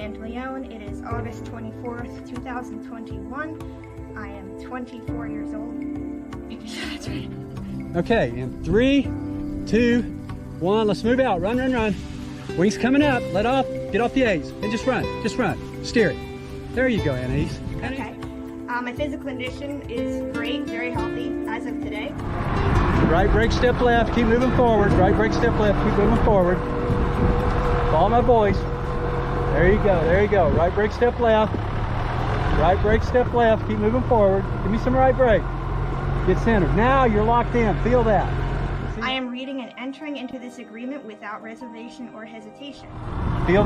Pantaleone. It is August 24th, 2021. I am 24 years old. Making sure that's right. Okay, in 3, 2, 1, let's move out. Run, run, run. Wings coming up. Let off. Get off the A's. And just run. Just run. Steer it. There you go, Anais. Okay. My physical condition is great, very healthy as of today. Right brake, step left. Keep moving forward. Right brake, step left. Keep moving forward. Follow my voice. There you go. There you go. Right brake, step left. Right brake, step left. Keep moving forward. Give me some right brake. Get centered. Now you're locked in. Feel that. I am reading and entering into this agreement without reservation or hesitation. Feel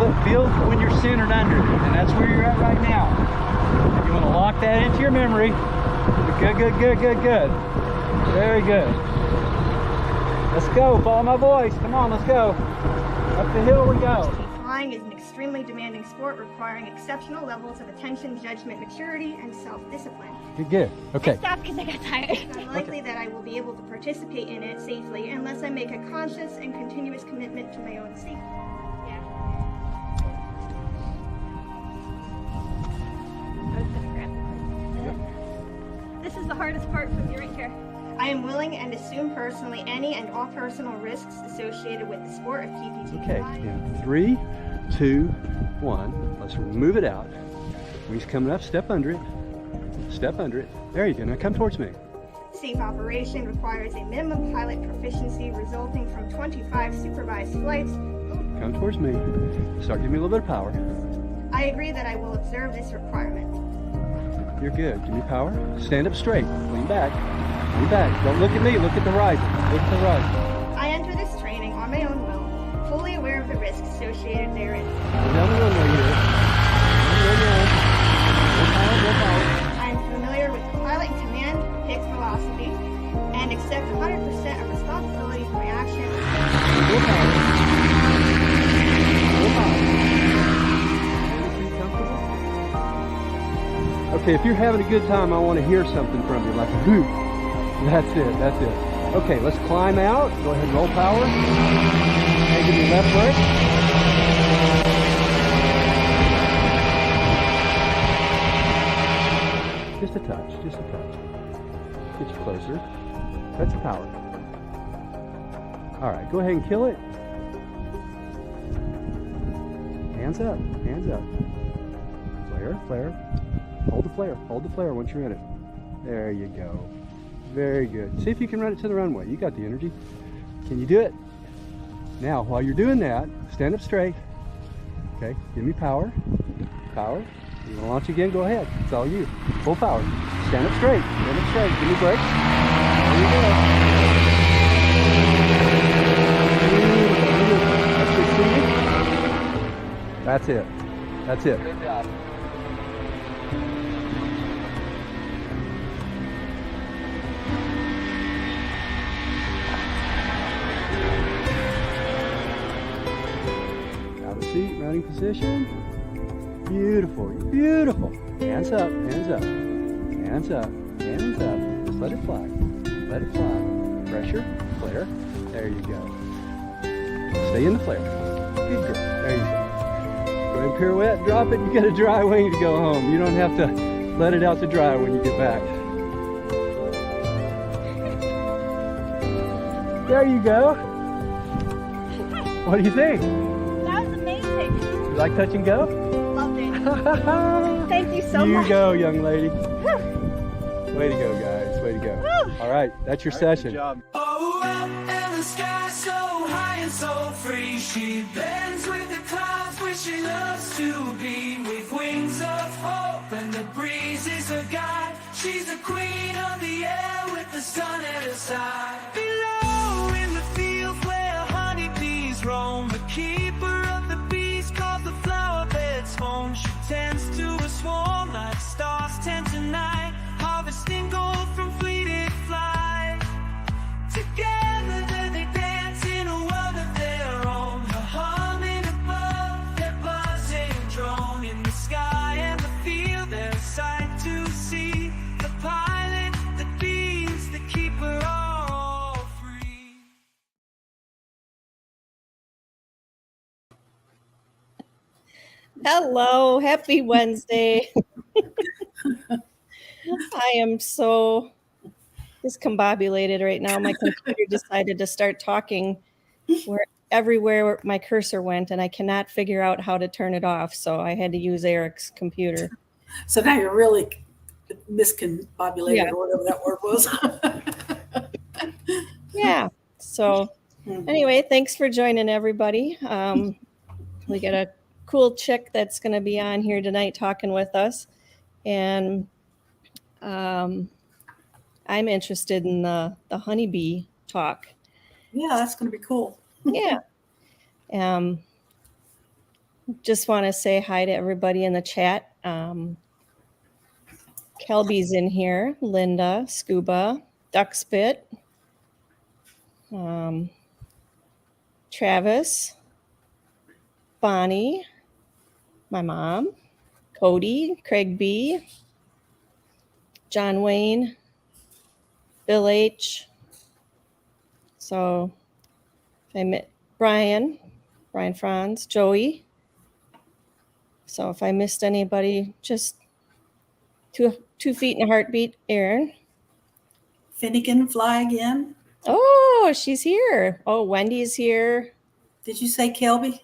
when you're centered under it, and that's where you're at right now. You want to lock that into your memory. Good, good, good, good, good. Very good. Let's go. Follow my voice. Come on, let's go. Up the hill we go. Flying is an extremely demanding sport requiring exceptional levels of attention, judgment, maturity, and self-discipline. Good, good. Okay. I stopped because I got tired. It's unlikely that I will be able to participate in it safely unless I make a conscious and continuous commitment to my own safety. Yeah. I was gonna grab the This is the hardest part for me right here. I am willing and assume personally any and all personal risks associated with the sport of PPG. Okay, in 3, 2, 1, let's move it out. Wings coming up, step under it. Step under it. There you go, now come towards me. Safe operation requires a minimum pilot proficiency resulting from 25 supervised flights. Come towards me. Start giving me a little bit of power. I agree that I will observe this requirement. You're good. Give me power. Stand up straight. Lean back. Lean back. Don't look at me. Look at the right. Look to the right. I enter this training on my own will, fully aware of the risks associated therein. Go down the runway here. I am familiar with pilot and command, pitch velocity, and accept 100% of responsibility for my actions. Full power. Full power. Okay, if you're having a good time, I want to hear something from you, like a hoot. That's it, that's it. Okay, let's climb out. Go ahead and roll power. And give me left brake. Just a touch, just a touch. Get you closer. That's power. All right, go ahead and kill it. Hands up, hands up. Flare, flare. Hold the flare once you're in it. There you go. Very good. See if you can run it to the runway. You got the energy. Can you do it? Now, while you're doing that, stand up straight. Okay, give me power. Power. You want to launch again? Go ahead. It's all you. Full power. Stand up straight. Stand up straight. Give me brakes. There you go. That's it. That's it. Good job. Seat, running position. Beautiful, beautiful. Hands up, hands up, hands up, hands up. Just let it fly. Let it fly. Pressure, flare. There you go. Stay in the flare. Good girl. There you go. Go ahead and pirouette, drop it. You got a dry wing to go home. You don't have to let it out to dry when you get back. There you go. What do you think? You like touch and go? Loved it. Thank you so much. You go, young lady. Way to go, guys. Way to go. Woo. All right, that's your session. Good job. Oh, up in the sky, so high and so free. She bends with the clouds where she loves to be. With wings of hope and the breeze is her guide. She's the queen of the air with the sun at her side. Below in the fields where honeybees roam, the keeper of the bees calls the flower bed's home. She tends to a swarm like stars tend to night, harvesting gold from fleeted flight. Together they dance in a world of their own. The humming above, their buzzing drone in the sky and the field, their sight to see. The pilot, the bees, the keeper are all Hello, happy Wednesday. I am so discombobulated right now. My computer decided to start talking where everywhere my cursor went, and I cannot figure out how to turn it off. So I had to use Eric's computer. So now you're really Yeah. miscombobulated or whatever that word was. Yeah. So anyway, thanks for joining everybody. We got a cool chick that's going to be on here tonight talking with us. And I'm interested in the honeybee talk. Yeah, that's going to be cool. Yeah. Just want to say hi to everybody in the chat. Kelby's in here, Linda, Scuba, Duckspit, Travis, Bonnie, my mom, Cody, Craig B, John Wayne, Bill H. So I met Brian Franz, Joey. So if I missed anybody, just two feet and a heartbeat, Aaron. Finnegan fly again. Oh, she's here. Oh, Wendy's here. Did you say Kelby?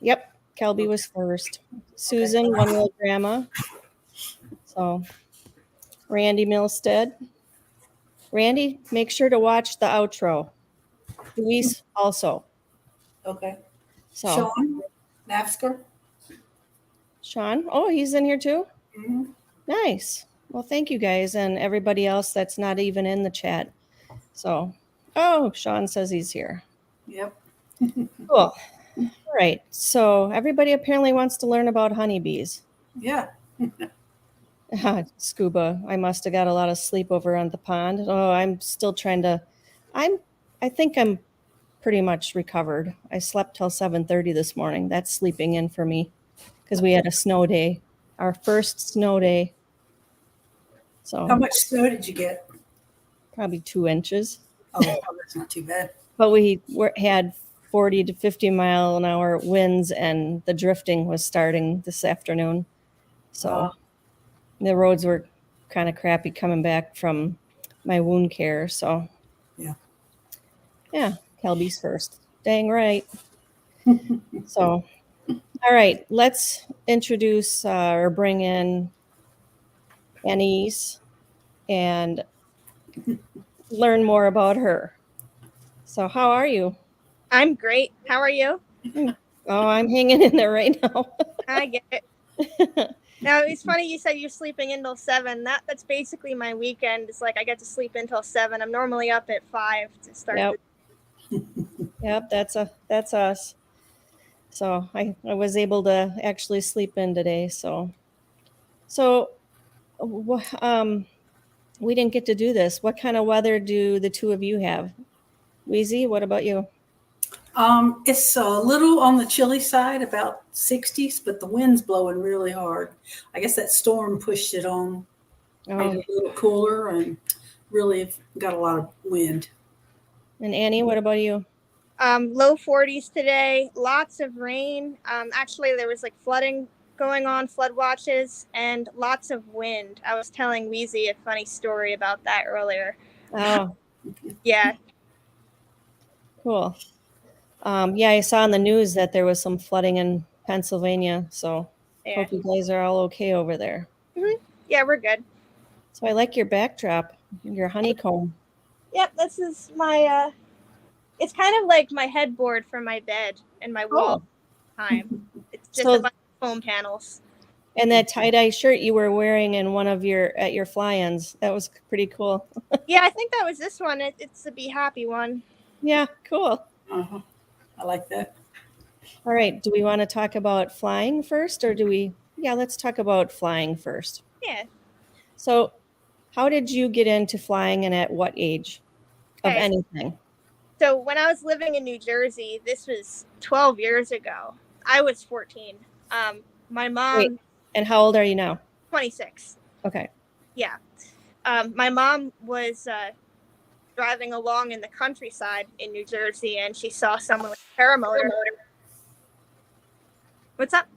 Yep, Kelby was first. Susan, One Wheel Grandma. So Randy Milstead. Randy, make sure to watch the outro. Luis also. Okay. So Sean Nafsker. Sean, oh, he's in here too? Mm-hmm. Nice. Well, thank you guys and everybody else that's not even in the chat. So, oh, Sean says he's here. Yep. Cool. All right. So everybody apparently wants to learn about honeybees. Yeah. Scuba, I must have got a lot of sleep over on the pond. Oh, I'm still trying to, I think I'm pretty much recovered. I slept till 7:30 this morning. That's sleeping in for me because we had a snow day, our first snow day. So How much snow did you get? probably 2 inches. Oh, that's not too bad. But we had 40 to 50 mile an hour winds, and the drifting was starting this afternoon. So the roads were kind of crappy coming back from my wound care. So yeah, Kelby's first. Dang right. So, all right, let's introduce or bring in Anais and learn more about her. So how are you? I'm great. How are you? Oh, I'm hanging in there right now. I get it. Now, it's funny you said you're sleeping until 7. That's basically my weekend. It's like I get to sleep until 7. I'm normally up at 5 to start. Yep. Yep, that's us. So I was able to actually sleep in today. So we didn't get to do this. What kind of weather do the two of you have? Wheezy, what about you? It's a little on the chilly side, about 60s, but the wind's blowing really hard. I guess that storm pushed it on, made it a little cooler, and really got a lot of wind. And Annie, what about you? Low 40s today, lots of rain. Actually, there was like flooding going on, flood watches, and lots of wind. I was telling Wheezy a funny story about that earlier. Oh, Yeah. cool. Yeah, I saw on the news that there was some flooding in Pennsylvania. So hope you guys are all okay over there. Mm-hmm. Yeah, we're good. So I like your backdrop, your honeycomb. Yep, this is my, it's kind of like my headboard for my bed and my wall time. It's just a bunch of foam panels. And that tie-dye shirt you were wearing in one of at your fly-ins, that was pretty cool. Yeah, I think that was this one. It's the Be Happy one. Yeah, cool. Uh-huh. I like that. All right, do we want to talk about flying first, or let's talk about flying first. Yeah. So how did you get into flying and at what age of anything? So when I was living in New Jersey, this was 12 years ago. I was 14. My mom... Wait, and how old are you now? 26. Okay. Yeah. My mom was driving along in the countryside in New Jersey, and she saw someone with a paramotor. What's up?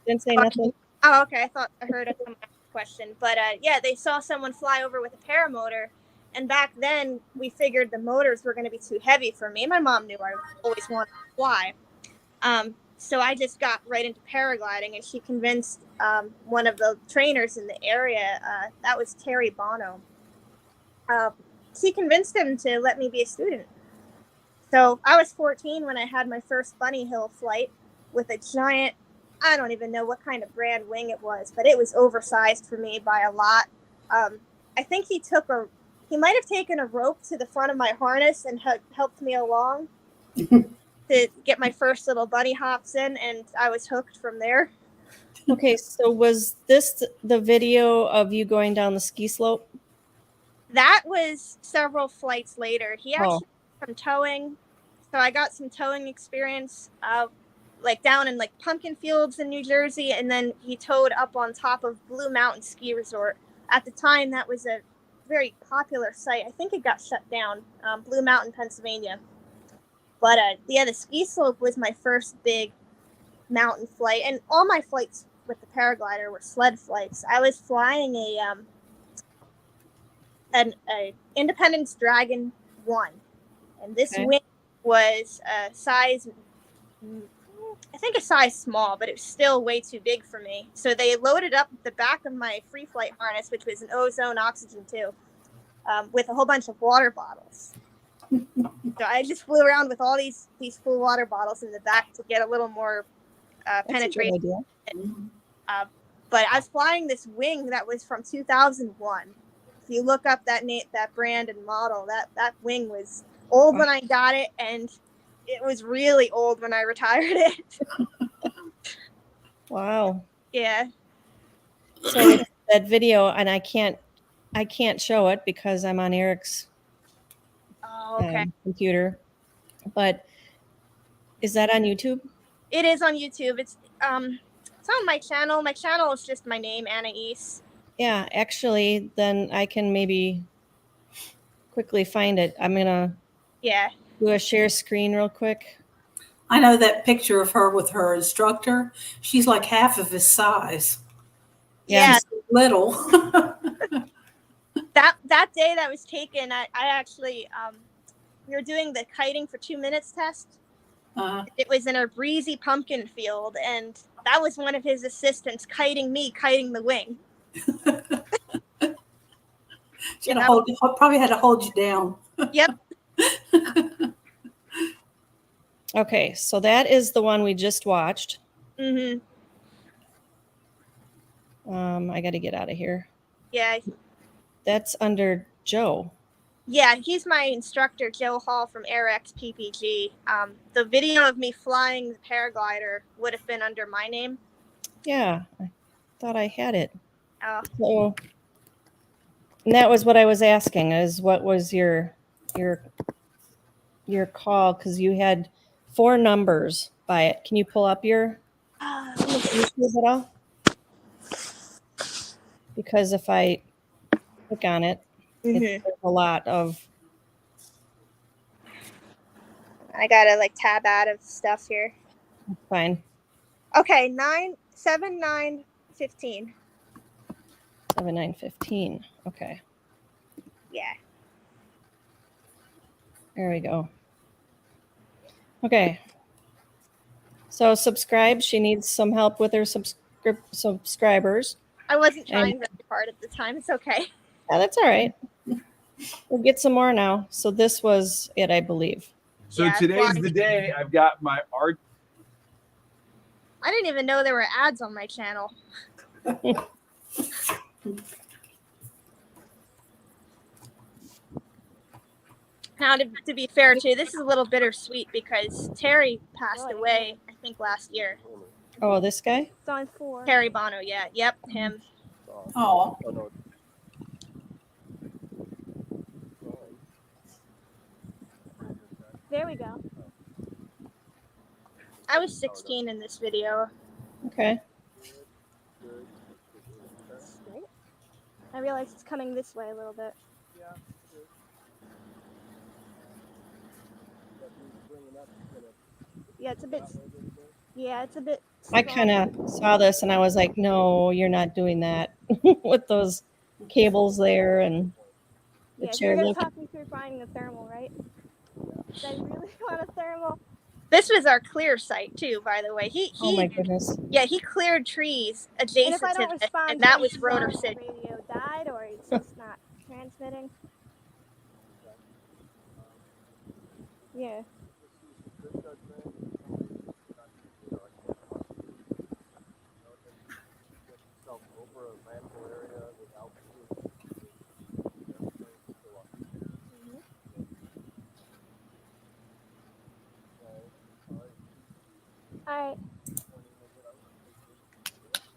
Didn't say nothing. Oh, okay. I thought I heard a question, but yeah, they saw someone fly over with a paramotor, and back then we figured the motors were going to be too heavy for me. My mom knew I always wanted to fly, so I just got right into paragliding, and she convinced one of the trainers in the area. That was Terry Bono. She convinced him to let me be a student. So I was 14 when I had my first bunny hill flight with a giant, I don't even know what kind of brand wing it was, but it was oversized for me by a lot. I think he might have taken a rope to the front of my harness and helped me along to get my first little bunny hops in, and I was hooked from there. Okay, so was this the video of you going down the ski slope? That was several flights later. He actually did some towing, so I got some towing experience, like down in like Pumpkin Fields in New Jersey, and then he towed up on top of Blue Mountain Ski Resort. At the time, that was a very popular site. I think it got shut down, Blue Mountain, Pennsylvania. But yeah, the ski slope was my first big mountain flight, and all my flights with the paraglider were sled flights. I was flying an Independence Dragon 1, and this wing was a size, I think a size small, but it was still way too big for me. So they loaded up the back of my free flight harness, which was an ozone oxygen tube, with a whole bunch of water bottles. So I just flew around with all these full water bottles in the back to get a little more penetration. But I was flying this wing that was from 2001. If you look up that brand and model, that wing was old when I got it, and it was really old when I retired it. Wow. Yeah. So that video, and I can't show it because I'm on Eric's computer. But is that on YouTube? It is on YouTube. It's on my channel. My channel is just my name, Anais. Yeah, actually, then I can maybe quickly find it. I'm gonna do a share screen real quick. I know that picture of her with her instructor. She's like half of his size. Yeah. She's little. that day that was taken, I actually we were doing the kiting for 2 minutes test. It was in a breezy pumpkin field, and that was one of his assistants kiting the wing. She probably had to hold you down. Yep. Okay, so that is the one we just watched. Mm-hmm. I got to get out of here. Yeah. That's under Joe. Yeah, he's my instructor, Joe Hall from AirX PPG. The video of me flying the paraglider would have been under my name. Yeah, I thought I had it. Oh. So, and that was what I was asking, is what was your call? Because you had 4 numbers by it. Can you pull up your YouTube at all? Because if I click on it, it's a lot of. I gotta like tab out of stuff here. Fine. Okay, 7915. 7915. Okay. Yeah. There we go. Okay. So subscribe. She needs some help with her subscribers. I wasn't trying very hard at the time. It's okay. Yeah, that's all right. We'll get some more now. So this was it, I believe. So today's the day. I've got my art. I didn't even know there were ads on my channel. Now, to be fair, too, this is a little bittersweet because Terry passed away, I think, last year. Oh, this guy? It's on 4. Terry Bono, yeah. Yep, him. Oh. There we go. I was 16 in this video. Okay. I realize it's coming this way a little bit. Yeah, it's a bit. Yeah, it's a bit I kind of saw this and I was like, no, you're not doing that with those cables there and the Yeah, so you're chair gonna lift. talk me through finding the thermal, right? I really want a thermal. This was our clear site too, by the way. Oh my goodness. Yeah, he cleared trees adjacent to this, and that was Rotor City. Radio died, or it's just not transmitting. Yeah. All right.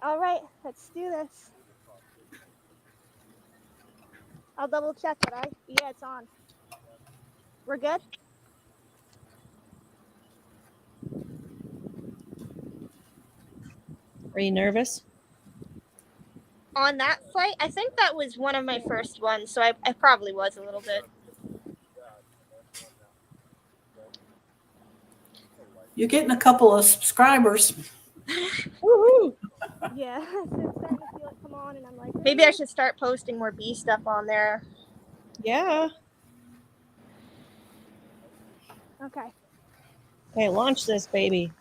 All right, let's do this. I'll double check it. Yeah, it's on. We're good? Are you nervous? On that flight, I think that was one of my first ones, so I probably was a little bit. You're getting a couple of subscribers. Woohoo! Yeah, so it's starting to feel it come on, and I'm like, maybe I should start posting more bee stuff on there. Yeah. Okay. Okay, launch this baby.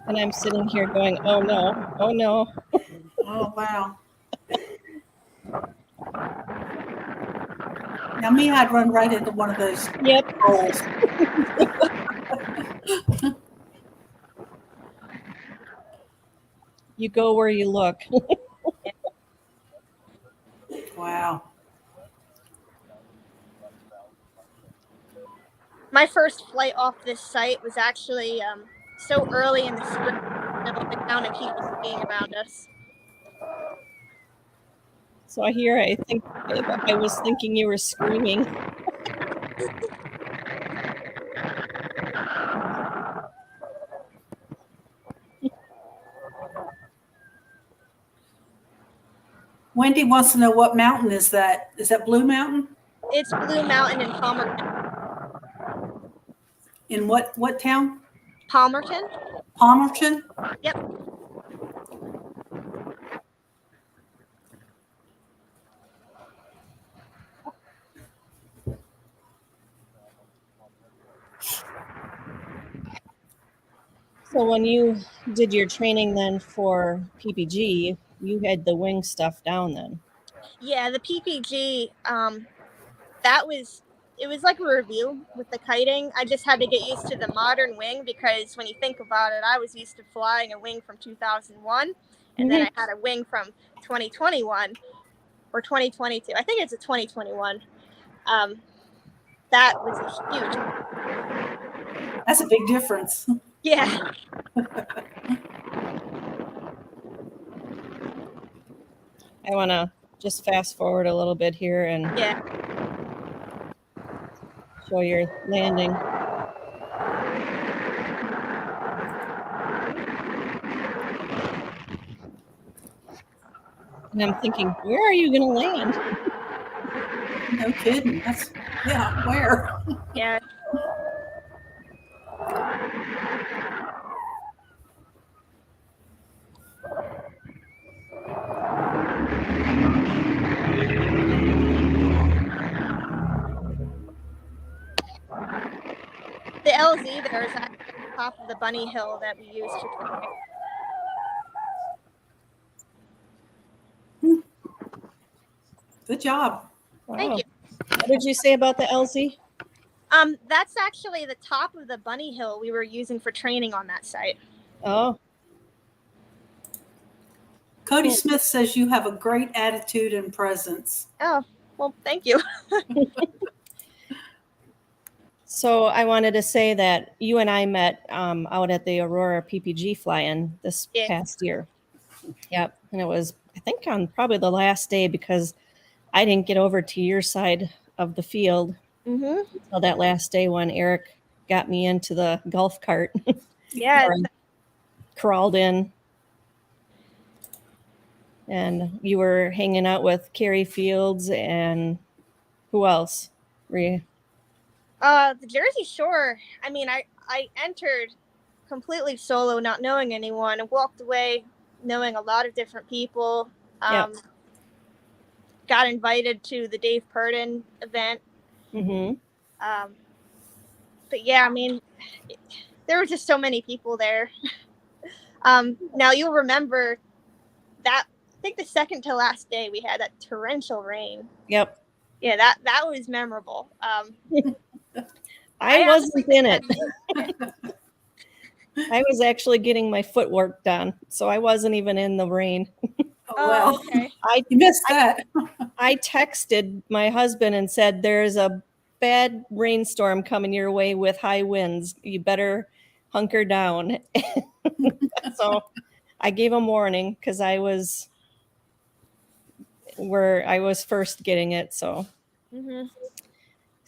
And I'm sitting here going, oh no, oh no. Oh, wow. Now, me, I'd run right into one of those Yep. holes. You go where you look. Wow. My first flight off this site was actually so early in the spring, the town and people being around us. So I think I was thinking you were screaming. Wendy wants to know, what mountain is that? Is that Blue Mountain? It's Blue Mountain in Palmerton. In what town? Palmerton? Palmerton? Yep. So when you did your training then for PPG, you had the wing stuff down then. Yeah, the PPG, it was like a review with the kiting. I just had to get used to the modern wing because when you think about it, I was used to flying a wing from 2001, and then I had a wing from 2021 or 2022. I think it's a 2021. That was a huge. That's a big difference. Yeah. I want to just fast forward a little bit here and show your landing. And I'm thinking, where are you going to land? No kidding. Yeah, where? Yeah. The LZ there is at the top of the bunny hill that we used to train. Good job. Wow. Thank you. What did you say about the LZ? That's actually the top of the bunny hill we were using for training on that site. Oh. Cody Smith says you have a great attitude and presence. Oh, well, thank you. So I wanted to say that you and I met out at the Aurora PPG fly-in this past year. Yep. And it was, I think, on probably the last day because I didn't get over to your side of the field until that last day when Eric got me into the golf cart. Yeah. Crawled in. And you were hanging out with Carrie Fields and who else? Were you? The Jersey Shore, I mean, I entered completely solo, not knowing anyone, and walked away knowing a lot of different people. Yep. Got invited to the Dave Purden event. Mm-hmm. But yeah, I mean, there were just so many people there. Now you'll remember that, I think the second to last day we had that torrential rain. Yep. Yeah, that was memorable. I wasn't in it. I was actually getting my footwork done, so I wasn't even in the rain. Oh, well. Okay. You missed that. I texted my husband and said, "There's a bad rainstorm coming your way with high winds. You better hunker down." So I gave him warning because I was where I was first getting it. So, Mm-hmm.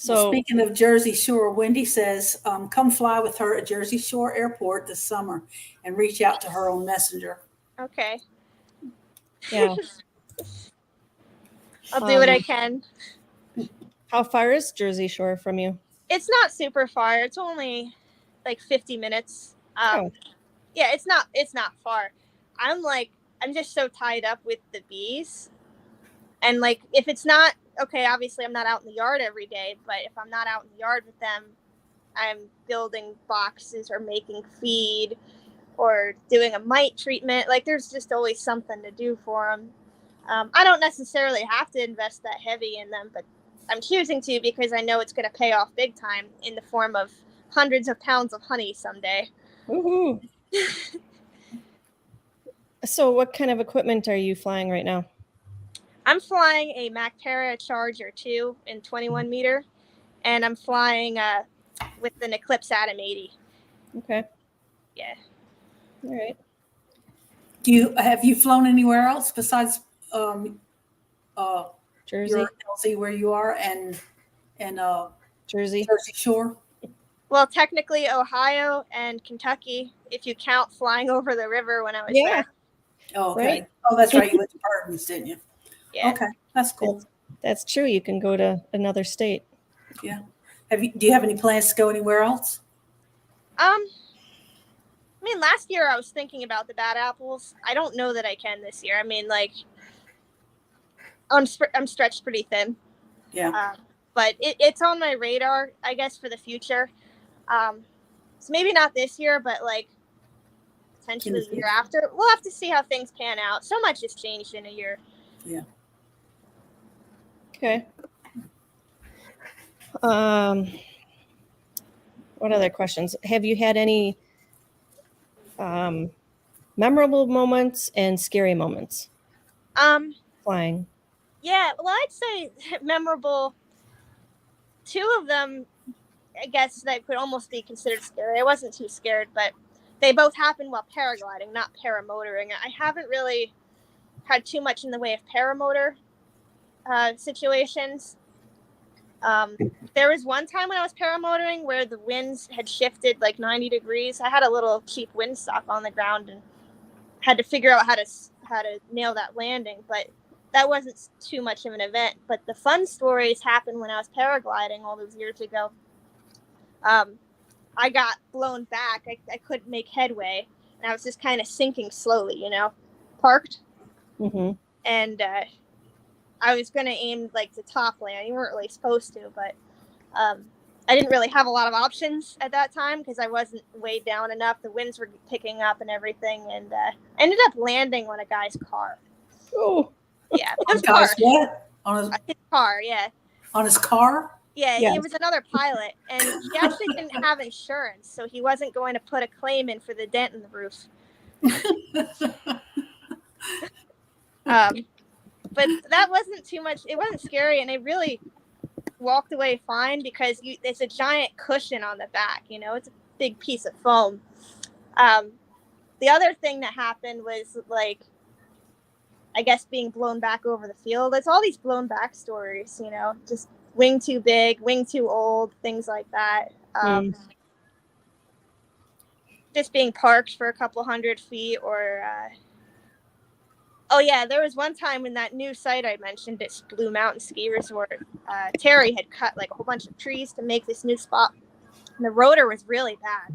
Well, speaking of Jersey Shore, Wendy says, come fly with her at Jersey Shore Airport this summer and reach out to her on Messenger. Okay. Yeah. I'll do what I can. How far is Jersey Shore from you? It's not super far. It's only like 50 minutes. Yeah, it's not far. I'm just so tied up with the bees. And like, if it's not, okay, obviously I'm not out in the yard every day, but if I'm not out in the yard with them, I'm building boxes or making feed or doing a mite treatment. Like, there's just always something to do for them. I don't necessarily have to invest that heavy in them, but I'm choosing to because I know it's going to pay off big time in the form of hundreds of pounds of honey someday. Woohoo. So what kind of equipment are you flying right now? I'm flying a Mactera Charger 2 in 21 meter, and I'm flying with an Eclipse Atom 80. Okay. Yeah. All right. Have you flown anywhere else besides Jersey, your LZ where you are and Jersey Shore? Well, technically Ohio and Kentucky, if you count flying over the river when I was there. Oh, okay. Right? Oh, that's right. You went to Pardons, didn't you? Yeah. Okay, that's cool. That's true. You can go to another state. Yeah. Do you have any plans to go anywhere else? I mean, last year I was thinking about the Bad Apples. I don't know that I can this year. I mean, like, I'm stretched pretty thin. Yeah. But it's on my radar, I guess, for the future. So maybe not this year, but like potentially the year after. We'll have to see how things pan out. So much has changed in a year. Yeah. Okay. What other questions? Have you had any memorable moments and scary moments flying? Yeah, well, I'd say memorable. Two of them, I guess, that could almost be considered scary. I wasn't too scared, but they both happened while paragliding, not paramotoring. I haven't really had too much in the way of paramotor situations. There was one time when I was paramotoring where the winds had shifted like 90 degrees. I had a little cheap windsock on the ground and had to figure out how to nail that landing, but that wasn't too much of an event. But the fun stories happened when I was paragliding all those years ago. I got blown back. I couldn't make headway, and I was just kind of sinking slowly, parked. Mm-hmm. And I was going to aim like to top land. You weren't really supposed to, but I didn't really have a lot of options at that time because I wasn't weighed down enough. The winds were picking up and everything, and I ended up landing on a guy's car. Oh. Yeah. On guy's what? On his car, yeah. On his car? Yeah, he was another pilot, and he actually didn't have insurance, so he wasn't going to put a claim in for the dent in the roof. But that wasn't too much. It wasn't scary, and I really walked away fine because it's a giant cushion on the back. It's a big piece of foam. The other thing that happened was, like, I guess being blown back over the field. It's all these blown back stories, just wing too big, wing too old, things like that. Just being parked for a couple 100 feet or Oh yeah, there was one time in that new site I mentioned, it's Blue Mountain Ski Resort. Terry had cut like a whole bunch of trees to make this new spot, and the rotor was really bad.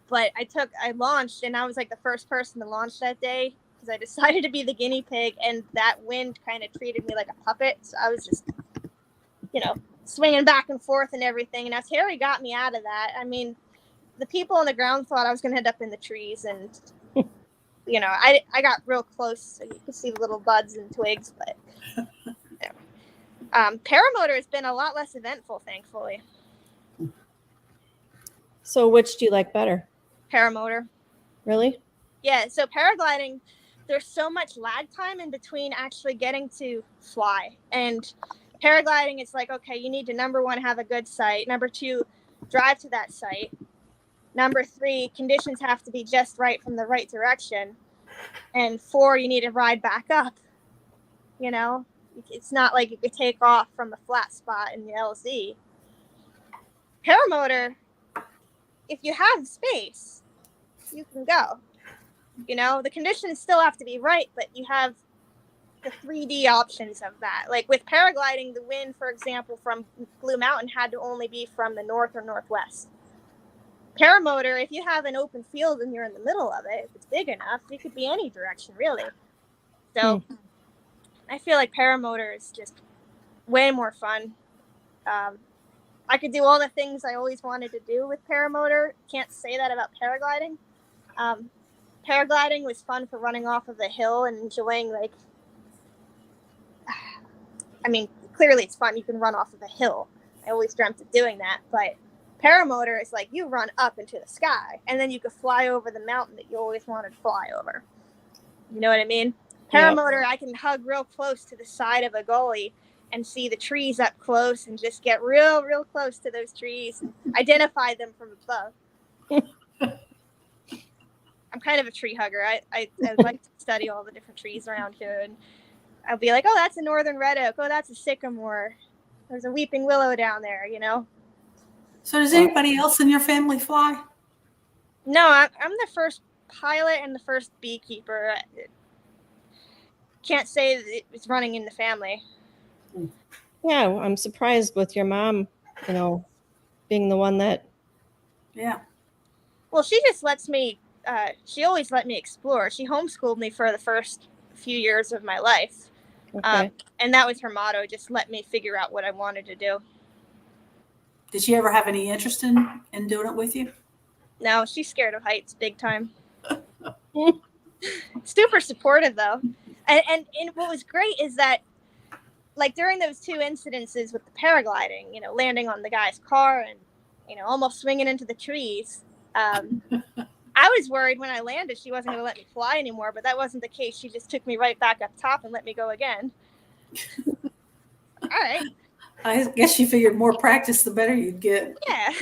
But I launched, and I was like the first person to launch that day because I decided to be the guinea pig, and that wind kind of treated me like a puppet. So I was just, swinging back and forth and everything. And now Terry got me out of that. I mean, the people on the ground thought I was going to end up in the trees, and I got real close, so you could see the little buds and twigs. But paramotor has been a lot less eventful, thankfully. So which do you like better? Paramotor. Really? Yeah, so paragliding, there's so much lag time in between actually getting to fly. And paragliding, it's like, okay, you need to, number one, have a good site. Number two, drive to that site. Number three, conditions have to be just right from the right direction. And four, you need to ride back up. It's not like you could take off from a flat spot in the LZ. Paramotor, if you have space, you can go. The conditions still have to be right, but you have the 3D options of that. Like with paragliding, the wind, for example, from Blue Mountain had to only be from the north or northwest. Paramotor, if you have an open field and you're in the middle of it, if it's big enough, it could be any direction, really. So I feel like paramotor is just way more fun. I could do all the things I always wanted to do with paramotor. Can't say that about paragliding. Paragliding was fun for running off of the hill and enjoying, clearly it's fun. You can run off of a hill. I always dreamt of doing that. But paramotor is like you run up into the sky, and then you could fly over the mountain that you always wanted to fly over. You know what I mean? Paramotor, I can hug real close to the side of a gully and see the trees up close and just get real, real close to those trees and identify them from above. I'm kind of a tree hugger. I like to study all the different trees around here, and I'll be like, oh, that's a northern red oak. Oh, that's a sycamore. There's a weeping willow down there, So does anybody else in your family fly? No, I'm the first pilot and the first beekeeper. Can't say that it's running in the family. Yeah, I'm surprised with your mom, being the one that. Yeah. Well, she just lets me. She always let me explore. She homeschooled me for the first few years of my life. Okay. And that was her motto, just let me figure out what I wanted to do. Did she ever have any interest in doing it with you? No, she's scared of heights big time. Super supportive, though. And what was great is that, like, during those two incidences with the paragliding, landing on the guy's car and, almost swinging into the trees, I was worried when I landed she wasn't going to let me fly anymore, but that wasn't the case. She just took me right back up top and let me go again. All right. I guess she figured more practice, the better you'd get. Yeah.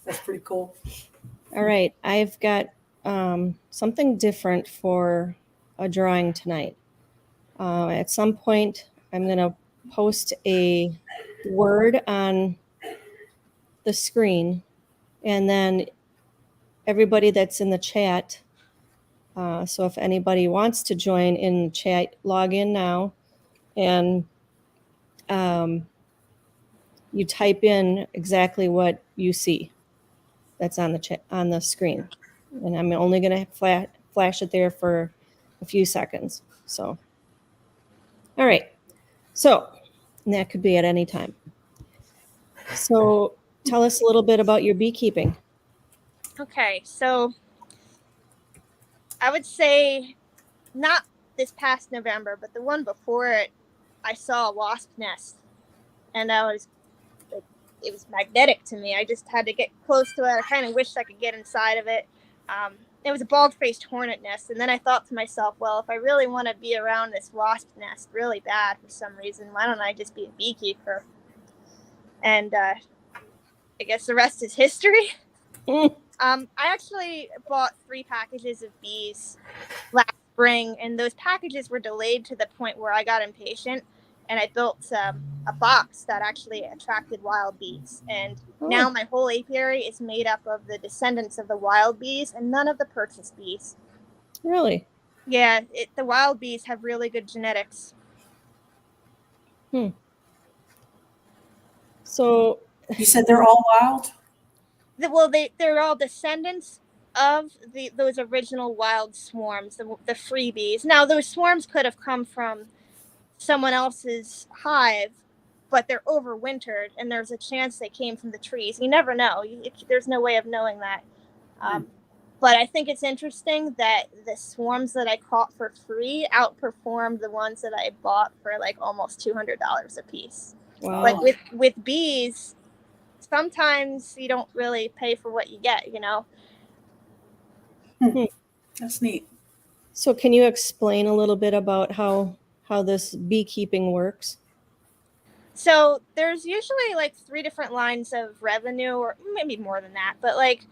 That's pretty cool. All right. I've got something different for a drawing tonight. At some point, I'm going to post a word on the screen, and then everybody that's in the chat, so if anybody wants to join in the chat, log in now, and you type in exactly what you see that's on the chat, on the screen, and I'm only going to flash it there for a few seconds. So, all right. So, and that could be at any time. So, tell us a little bit about your beekeeping. Okay, so I would say not this past November, but the one before it, I saw a wasp nest, and it was magnetic to me. I just had to get close to it. I kind of wished I could get inside of it. It was a bald-faced hornet nest, and then I thought to myself, well, if I really want to be around this wasp nest really bad for some reason, why don't I just be a beekeeper? And I guess the rest is history. I actually bought 3 packages of bees last spring, and those packages were delayed to the point where I got impatient and I built a box that actually attracted wild bees. And now my whole apiary is made up of the descendants of the wild bees and none of the purchased bees. Really? Yeah, the wild bees have really good genetics. So You said they're all wild? Well, they're all descendants of those original wild swarms, the freebies. Now, those swarms could have come from someone else's hive, but they're overwintered, and there's a chance they came from the trees. You never know. There's no way of knowing that. But I think it's interesting that the swarms that I caught for free outperformed the ones that I bought for like almost $200 a piece. wow. But with bees, sometimes you don't really pay for what you get, you know? That's neat. So can you explain a little bit about how this beekeeping works? So there's usually like 3 different lines of revenue, or maybe more than that. But like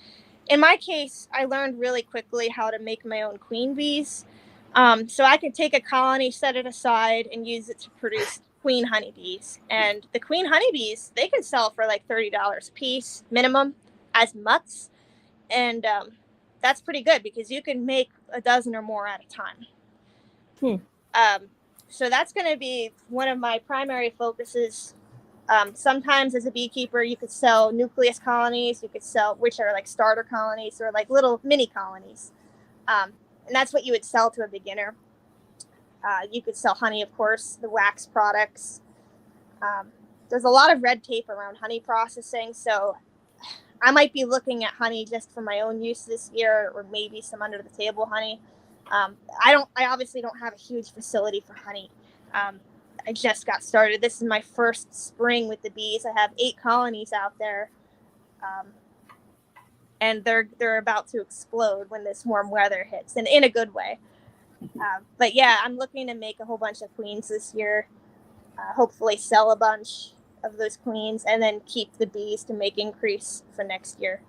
in my case, I learned really quickly how to make my own queen bees. So I could take a colony, set it aside, and use it to produce queen honeybees. And the queen honeybees, they can sell for like $30 a piece minimum as mutts. And that's pretty good because you can make a dozen or more at a time. So that's going to be one of my primary focuses. Sometimes as a beekeeper, you could sell nucleus colonies, you could sell, which are like starter colonies or like little mini colonies. And that's what you would sell to a beginner. You could sell honey, of course, the wax products. There's a lot of red tape around honey processing, so I might be looking at honey just for my own use this year, or maybe some under the table honey. I obviously don't have a huge facility for honey. I just got started. This is my first spring with the bees. I have 8 colonies out there. And they're about to explode when this warm weather hits, and in a good way. But yeah, I'm looking to make a whole bunch of queens this year. Hopefully sell a bunch of those queens, and then keep the bees to make increase for next year.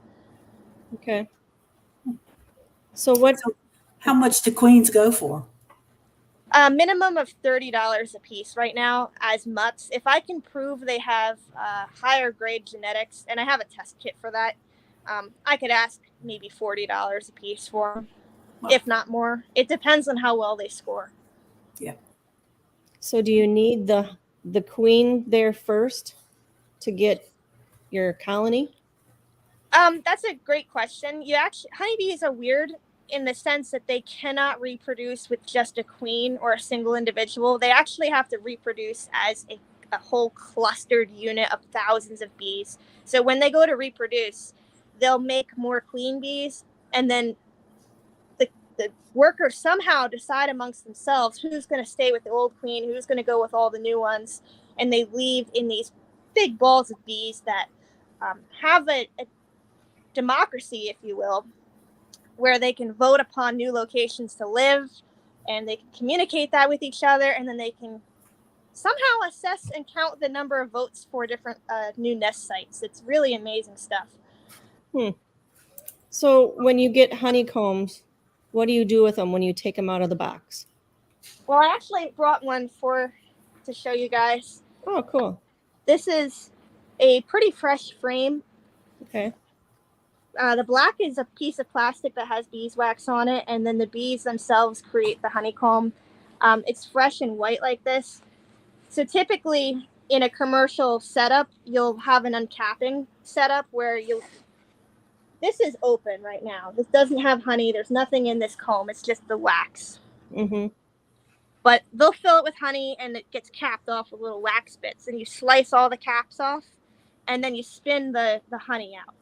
Okay. So how much do queens go for? A minimum of $30 a piece right now as mutts. If I can prove they have higher grade genetics, and I have a test kit for that, I could ask maybe $40 a piece for them, if not more. It depends on how well they score. Yeah. So do you need the queen there first to get your colony? That's a great question. Honeybees are weird in the sense that they cannot reproduce with just a queen or a single individual. They actually have to reproduce as a whole clustered unit of thousands of bees. So when they go to reproduce, they'll make more queen bees, and then the workers somehow decide amongst themselves who's going to stay with the old queen, who's going to go with all the new ones, and they leave in these big balls of bees that have a democracy, if you will, where they can vote upon new locations to live, and they can communicate that with each other, and then they can somehow assess and count the number of votes for different new nest sites. It's really amazing stuff. So when you get honeycombs, what do you do with them when you take them out of the box? Well, I actually brought one to show you guys. Oh, cool. This is a pretty fresh frame. Okay. The black is a piece of plastic that has beeswax on it, and then the bees themselves create the honeycomb. It's fresh and white like this. So typically in a commercial setup, you'll have an uncapping setup where this is open right now. This doesn't have honey. There's nothing in this comb. It's just the wax. Mm-hmm. But they'll fill it with honey, and it gets capped off with little wax bits, and you slice all the caps off, and then you spin the honey out.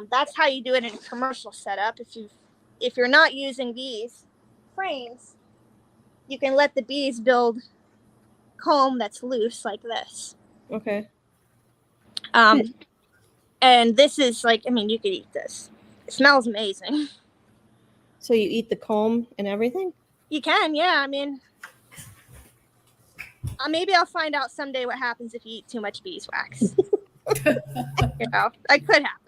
That's how you do it in a commercial setup. If you're not using these frames, you can let the bees build comb that's loose like this. Okay. And this is like, you could eat this. It smells amazing. So you eat the comb and everything? You can, yeah. Maybe I'll find out someday what happens if you eat too much beeswax. That could happen.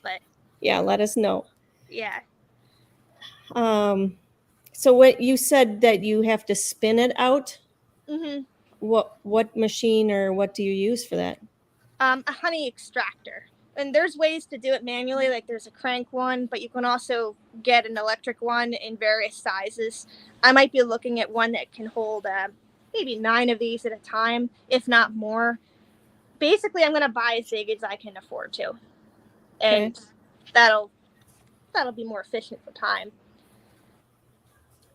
But yeah, let us know. Yeah. So what you said that you have to spin it out? Mm-hmm. what machine or what do you use for that? A honey extractor. And there's ways to do it manually, like there's a crank one, but you can also get an electric one in various sizes. I might be looking at one that can hold maybe 9 of these at a time, if not more. Basically, I'm going to buy as big as I can afford to, and that'll be more efficient for time.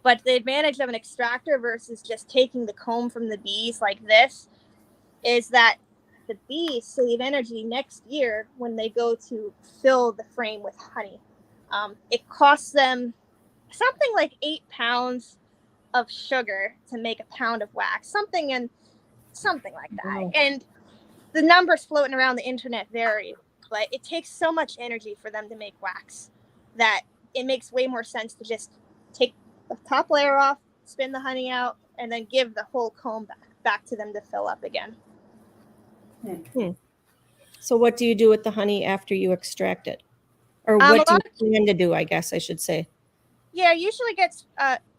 But the advantage of an extractor versus just taking the comb from the bees like this is that the bees save energy next year when they go to fill the frame with honey. It costs them something like 8 pounds of sugar to make a pound of wax, something like that. Wow. And the numbers floating around the internet vary, but it takes so much energy for them to make wax that it makes way more sense to just take the top layer off, spin the honey out, and then give the whole comb back to them to fill up again. So what do you do with the honey after you extract it? Or what do you plan to do, I guess I should say? Yeah, usually gets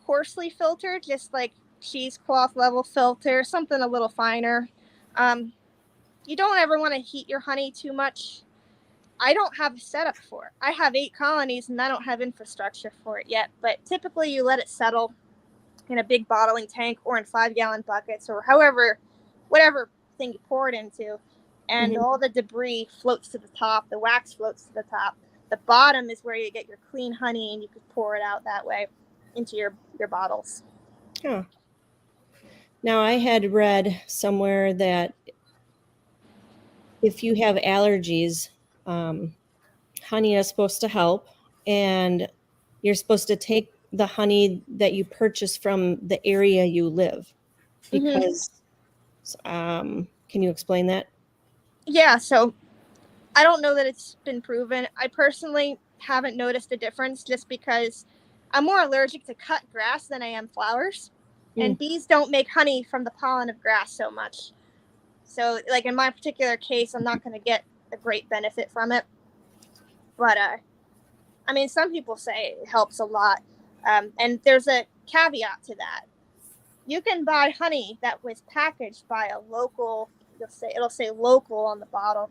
coarsely filtered, just like cheesecloth level filter, something a little finer. You don't ever want to heat your honey too much. I don't have a setup for it. I have 8 colonies and I don't have infrastructure for it yet, but typically you let it settle in a big bottling tank or in 5-gallon buckets or whatever thing you pour it into, and all the debris floats to the top, the wax floats to the top. The bottom is where you get your clean honey and you can pour it out that way into your bottles. Oh. Now I had read somewhere that if you have allergies, honey is supposed to help, and you're supposed to take the honey that you purchase from the area you live because can you explain that? Yeah, so I don't know that it's been proven. I personally haven't noticed a difference just because I'm more allergic to cut grass than I am flowers. And bees don't make honey from the pollen of grass so much. So, like in my particular case, I'm not going to get a great benefit from it. But, I mean, some people say it helps a lot. And there's a caveat to that. You can buy honey that was packaged by a local, it'll say local on the bottle.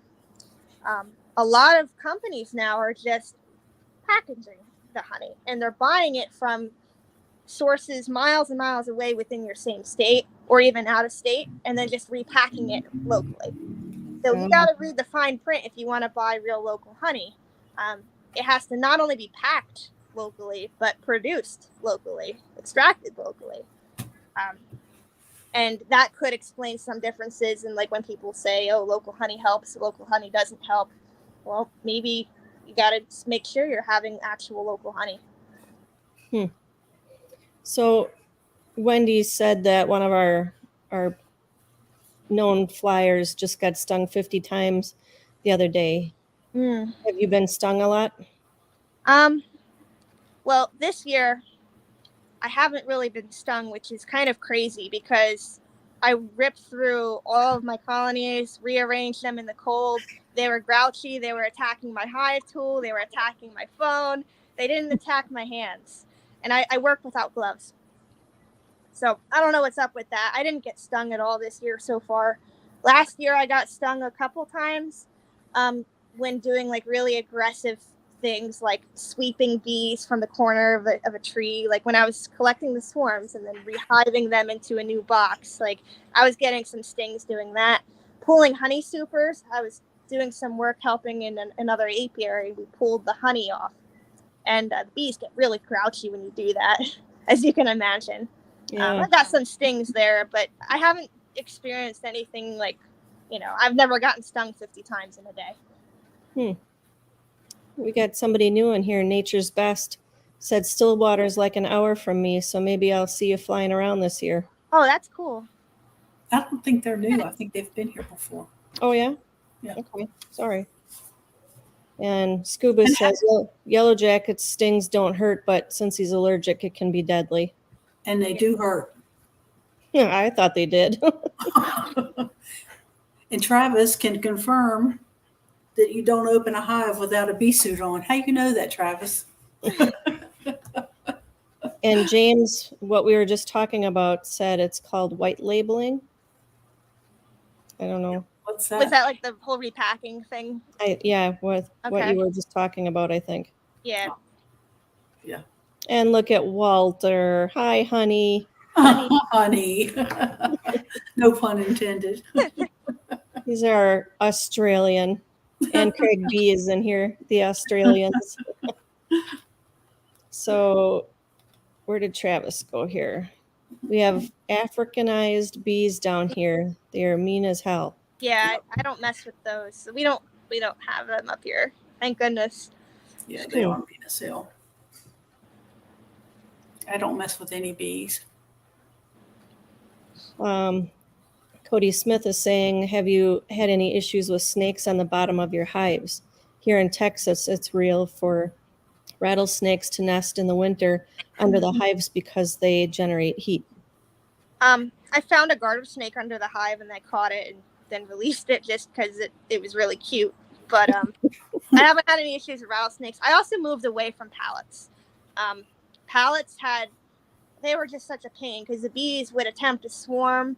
A lot of companies now are just packaging the honey, and they're buying it from sources miles and miles away within your same state or even out of state, and then just repacking it locally. So you got to read the fine print if you want to buy real local honey. It has to not only be packed locally, but produced locally, extracted locally. And that could explain some differences in, like, when people say, oh, local honey helps, local honey doesn't help. Well, maybe you got to make sure you're having actual local honey. So Wendy said that one of our known flyers just got stung 50 times the other day. Have you been stung a lot? Well, this year I haven't really been stung, which is kind of crazy because I ripped through all of my colonies, rearranged them in the cold. They were grouchy. They were attacking my hive tool. They were attacking my phone. They didn't attack my hands. And I work without gloves. So I don't know what's up with that. I didn't get stung at all this year so far. Last year I got stung a couple times when doing like really aggressive things like sweeping bees from the corner of a tree, like when I was collecting the swarms and then rehiving them into a new box. Like I was getting some stings doing that. Pulling honey supers, I was doing some work helping in another apiary. We pulled the honey off, and the bees get really grouchy when you do that, as you can imagine. I got some stings there, but I haven't experienced anything like, I've never gotten stung 50 times in a day. We got somebody new in here. Nature's Best said Stillwater's like an hour from me, so maybe I'll see you flying around this year. Oh, that's cool. I don't think they're new. I think they've been here before. Oh, yeah? Yeah. Okay, sorry. And Scuba says yellow jacket stings don't hurt, but since he's allergic, it can be deadly. And they do hurt. Yeah, I thought they did. And Travis can confirm that you don't open a hive without a bee suit on. How you know that, Travis? And James, what we were just talking about, said it's called white labeling. I don't know. What's that? Was that like the whole repacking thing? What Okay. you were just talking about, I think. Yeah. Yeah. And look at Walter. Hi, honey. Honey. No pun intended. He's our Australian. And Craig B is in here, the Australians. So where did Travis go here? We have Africanized bees down here. They are mean as hell. Yeah, I don't mess with those. We don't have them up here. Thank goodness. Yeah, they are mean as hell. I don't mess with any bees. Cody Smith is saying, have you had any issues with snakes on the bottom of your hives? Here in Texas, it's real for rattlesnakes to nest in the winter under the hives because they generate heat. I found a garter snake under the hive and I caught it and then released it just because it was really cute. But I haven't had any issues with rattlesnakes. I also moved away from pallets. Pallets they were just such a pain because the bees would attempt to swarm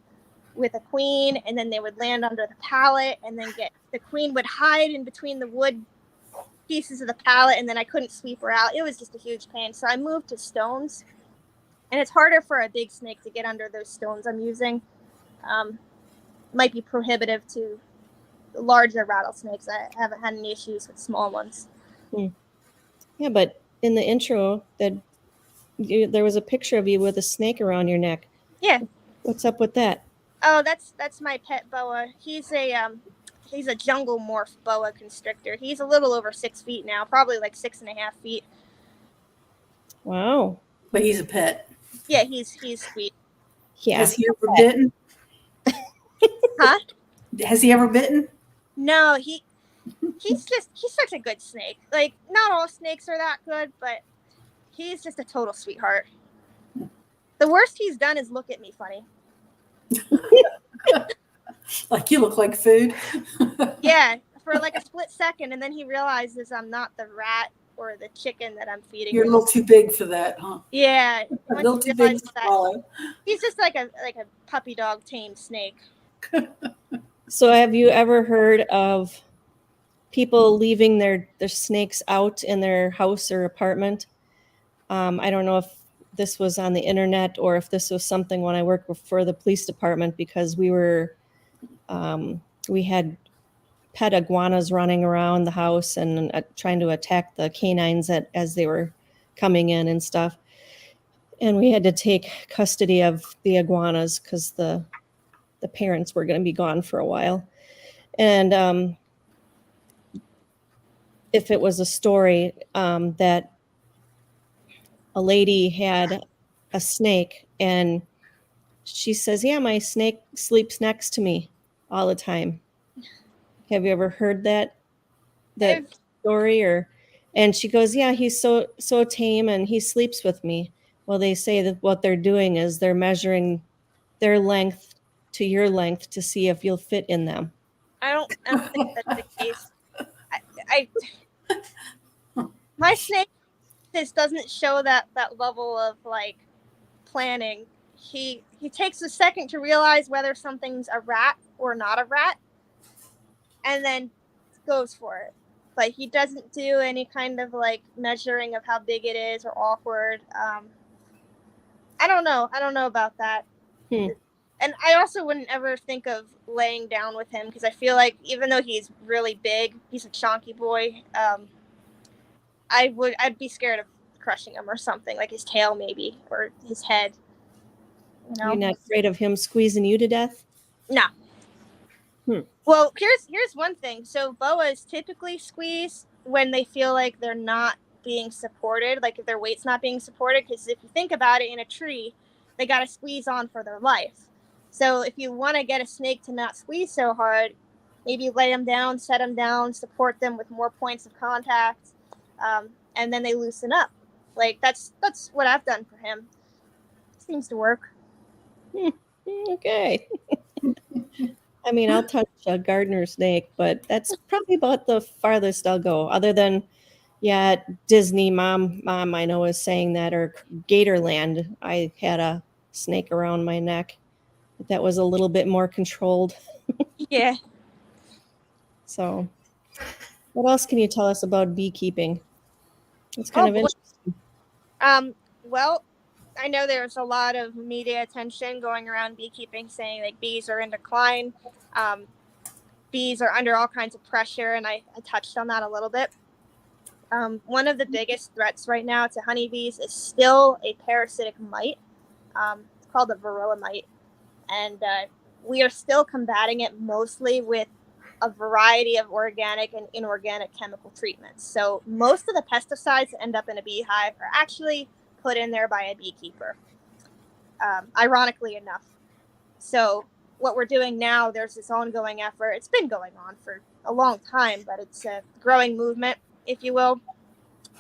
with a queen and then they would land under the pallet and then the queen would hide in between the wood pieces of the pallet and then I couldn't sweep her out. It was just a huge pain. So I moved to stones and it's harder for a big snake to get under those stones I'm using. Might be prohibitive to larger rattlesnakes. I haven't had any issues with small ones. Yeah, but in the intro there was a picture of you with a snake around your neck. Yeah. What's up with that? Oh, that's my pet boa. He's a jungle morph boa constrictor. He's a little over 6 feet now, probably like 6.5 feet. Wow. But he's a pet. Yeah, he's sweet. Yeah. Has he ever bitten? Huh? Has he ever bitten? No, he's such a good snake. Like, not all snakes are that good, but he's just a total sweetheart. The worst he's done is look at me funny. Like you look like food? Yeah, for like a split second, and then he realizes I'm not the rat or the chicken that I'm feeding. You're a little too big for that, huh? Yeah, A little too big to swallow. He's just like a puppy dog tamed snake. So have you ever heard of people leaving their snakes out in their house or apartment? I don't know if this was on the internet or if this was something when I worked for the police department because we had pet iguanas running around the house and trying to attack the canines as they were coming in and stuff. And we had to take custody of the iguanas because the parents were going to be gone for a while. And if it was a story that a lady had a snake and she says, yeah, my snake sleeps next to me all the time. Have you ever heard that story? And she goes, yeah, he's so tame and he sleeps with me. Well, they say that what they're doing is they're measuring their length to your length to see if you'll fit in them. I don't think that's the case. My snake just doesn't show that level of like planning. He takes a second to realize whether something's a rat or not a rat, and then goes for it. But he doesn't do any kind of like measuring of how big it is or awkward. I don't know about that. And I also wouldn't ever think of laying down with him because I feel like even though he's really big, he's a chonky boy. I'd be scared of crushing him or something, like his tail maybe or his head. You know? You're not afraid of him squeezing you to death? No. Well, here's one thing. So boas typically squeeze when they feel like they're not being supported, like if their weight's not being supported. Because if you think about it, in a tree, they got to squeeze on for their life. So if you want to get a snake to not squeeze so hard, maybe lay them down, set them down, support them with more points of contact, and then they loosen up. Like that's what I've done for him. Seems to work. Okay. I mean, I'll touch a gardener snake, but that's probably about the farthest I'll go. Other than, yeah, Disney mom I know is saying that, or Gatorland, I had a snake around my neck. that was a little bit more controlled. Yeah. So, what else can you tell us about beekeeping? It's kind of boy. interesting. Well, I know there's a lot of media attention going around beekeeping saying like bees are in decline. Bees are under all kinds of pressure, and I touched on that a little bit. One of the biggest threats right now to honeybees is still a parasitic mite. It's called the varroa mite, and we are still combating it mostly with a variety of organic and inorganic chemical treatments. So most of the pesticides that end up in a beehive are actually put in there by a beekeeper, ironically enough. So what we're doing now, there's this ongoing effort. It's been going on for a long time, but it's a growing movement, if you will,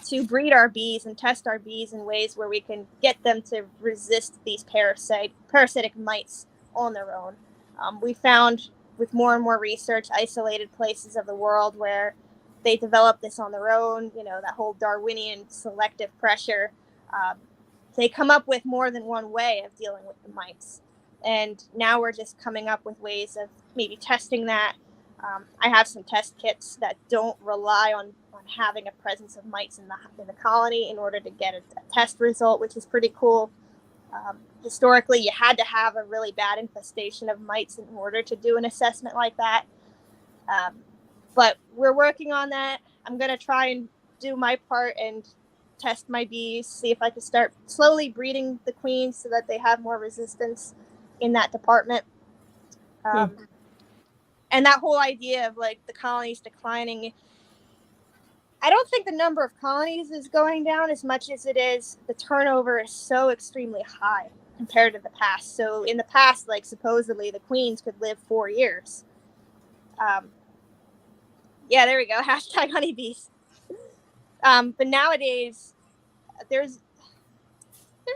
to breed our bees and test our bees in ways where we can get them to resist these parasitic mites on their own. We found with more and more research, isolated places of the world where they develop this on their own, that whole Darwinian selective pressure. They come up with more than one way of dealing with the mites. And now we're just coming up with ways of maybe testing that. I have some test kits that don't rely on having a presence of mites in the colony in order to get a test result, which is pretty cool. Historically, you had to have a really bad infestation of mites in order to do an assessment like that. But we're working on that. I'm going to try and do my part and test my bees, see if I can start slowly breeding the queens so that they have more resistance in that department. And that whole idea of like the colonies declining, I don't think the number of colonies is going down as much as it is the turnover is so extremely high compared to the past. So in the past, like supposedly the queens could live 4 years. Yeah, there we go. Hashtag honeybees. But nowadays, there's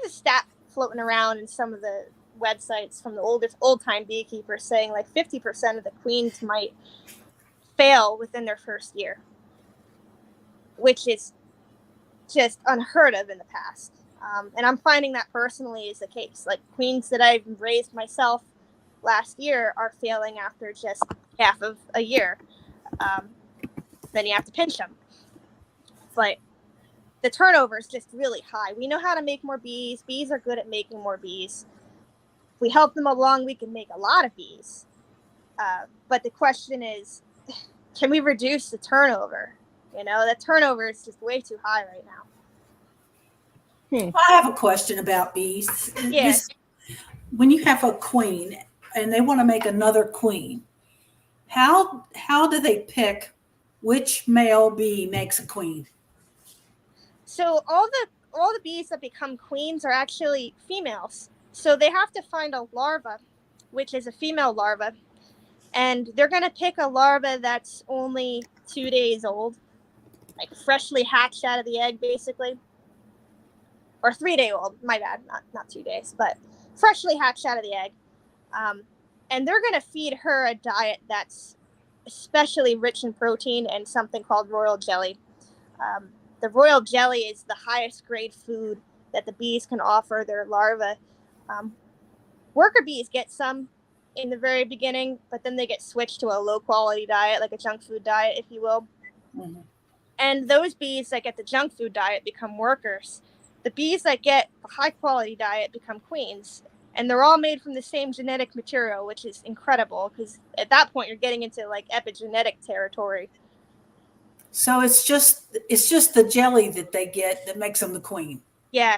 a stat floating around in some of the websites from the old time beekeepers saying like 50% of the queens might fail within their first year, which is just unheard of in the past. And I'm finding that personally is the case. Like queens that I've raised myself last year are failing after just half of a year. Then you have to pinch them. But the turnover is just really high. We know how to make more bees. Bees are good at making more bees. If we help them along, we can make a lot of bees. But the question is, can we reduce the turnover? The turnover is just way too high right now. I have a question about bees. Yeah. When you have a queen and they want to make another queen, how do they pick which male bee makes a queen? So all the bees that become queens are actually females. So they have to find a larva, which is a female larva, and they're going to pick a larva that's only 2 days old, like freshly hatched out of the egg, basically. Or 3-day old, my bad, not 2 days, but freshly hatched out of the egg. And they're going to feed her a diet that's especially rich in protein and something called royal jelly. The royal jelly is the highest grade food that the bees can offer their larvae. Worker bees get some in the very beginning, but then they get switched to a low quality diet, like a junk food diet, if you will. Mm-hmm. And those bees that get the junk food diet become workers. The bees that get the high quality diet become queens. And they're all made from the same genetic material, which is incredible because at that point you're getting into like epigenetic territory. So it's just the jelly that they get that makes them the queen. Yeah.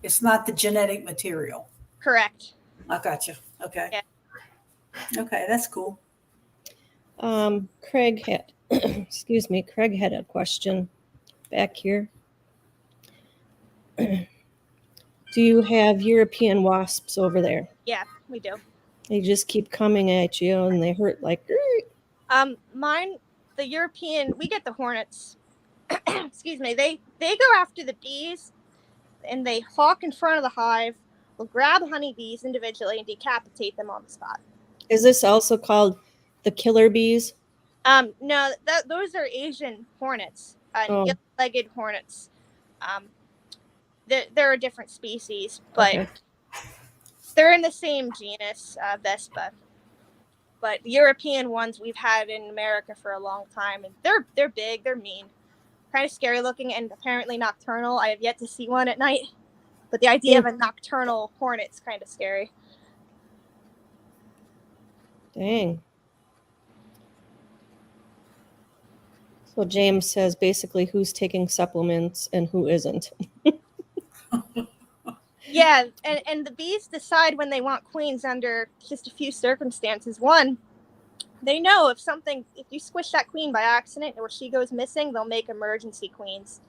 It's not the genetic material. Correct. I gotcha. Okay. Yeah. Okay, that's cool. Craig had, Craig had a question back here. Do you have European wasps over there? Yeah, we do. They just keep coming at you and they hurt like. Mine, the European, we get the hornets. Excuse me. They go after the bees and they hawk in front of the hive. Will grab honeybees individually and decapitate them on the spot. Is this also called the killer bees? No, those are Asian hornets, gilt-legged hornets. They're a different species, but They're in the same genus, Vespa. But the European ones we've had in America for a long time, and they're big, they're mean, kind of scary looking, and apparently nocturnal. I have yet to see one at night, but the idea of a nocturnal hornet's kind of scary. Dang. So James says basically who's taking supplements and who isn't. Yeah, and the bees decide when they want queens under just a few circumstances. One, they know if you squish that queen by accident or she goes missing, they'll make emergency queens.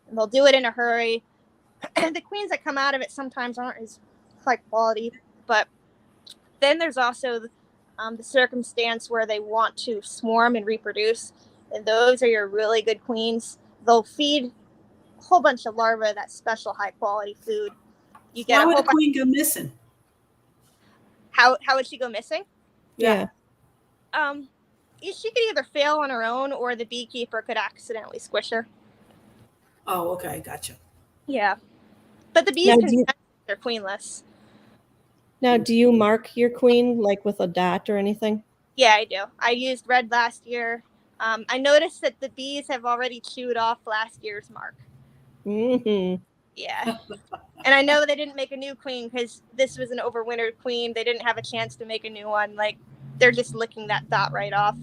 And they'll do it in a hurry. The queens that come out of it sometimes aren't as high quality, but then there's also the circumstance where they want to swarm and reproduce, and those are your really good queens. They'll feed a whole bunch of larvae that special high quality food. You get Why would a queen go missing? How would she go missing? Yeah. She could either fail on her own or the beekeeper could accidentally squish her. Oh, okay, gotcha. Yeah, but the bees can sense they're queenless. Now, do you mark your queen like with a dot or anything? Yeah, I do. I used red last year. I noticed that the bees have already chewed off last year's mark. Mm-hmm. Yeah. And I know they didn't make a new queen because this was an overwintered queen. They didn't have a chance to make a new one. Like, they're just licking that dot right off.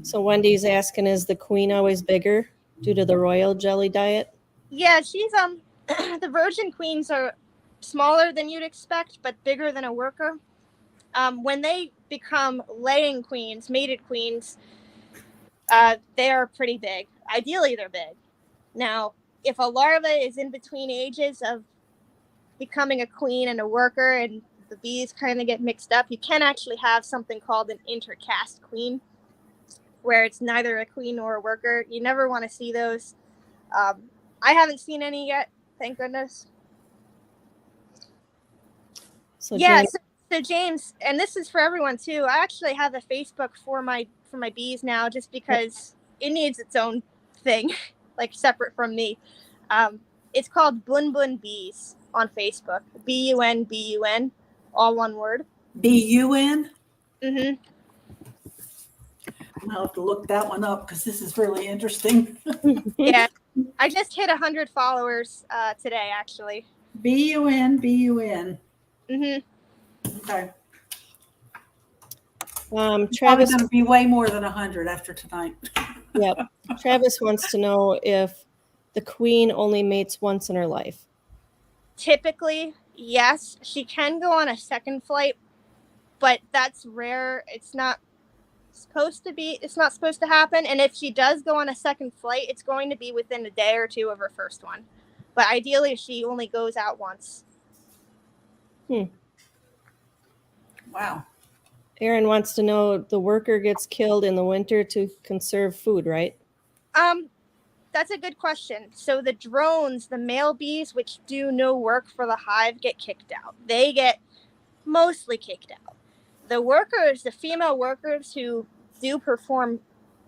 So Wendy's asking, is the queen always bigger due to the royal jelly diet? Yeah, she's the virgin queens are smaller than you'd expect, but bigger than a worker. When they become laying queens, mated queens, they are pretty big. Ideally, they're big. Now, if a larva is in between ages of becoming a queen and a worker and the bees kind of get mixed up, you can actually have something called an intercaste queen, where it's neither a queen nor a worker. You never want to see those. I haven't seen any yet, thank goodness. So yeah, James, so James, and this is for everyone too. I actually have a Facebook for my bees now, just because it needs its own thing, like separate from me. It's called Bun Bun Bees on Facebook. BUN, all one word. BUN? Mm-hmm. I'll have to look that one up because this is really interesting. Yeah, I just hit 100 followers today, actually. BUN. Mm-hmm. Okay. Travis, Probably going to be way more than 100 after tonight. Yep. Travis wants to know if the queen only mates once in her life. Typically, yes. She can go on a second flight, but that's rare. It's not supposed to happen. And if she does go on a second flight, it's going to be within a day or two of her first one. But ideally, she only goes out once. Wow. Aaron wants to know, the worker gets killed in the winter to conserve food, right? That's a good question. So the drones, the male bees, which do no work for the hive, get kicked out. They get mostly kicked out. The workers, the female workers who do perform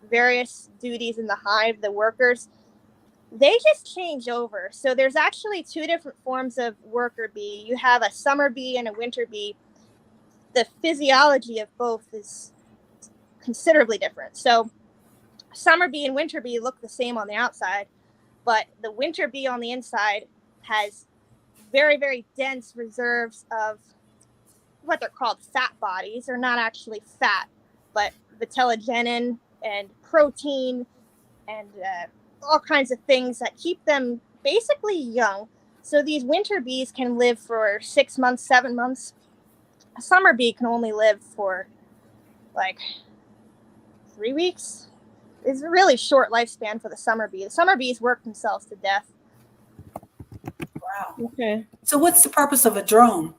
various duties in the hive, the workers, they just change over. So there's actually two different forms of worker bee. You have a summer bee and a winter bee. The physiology of both is considerably different. So summer bee and winter bee look the same on the outside, but the winter bee on the inside has very, very dense reserves of what they're called fat bodies. They're not actually fat, but vitellogenin and protein and all kinds of things that keep them basically young. So these winter bees can live for 6 months, 7 months. A summer bee can only live for like 3 weeks. It's a really short lifespan for the summer bee. The summer bees work themselves to death. Wow. Okay. So what's the purpose of a drone?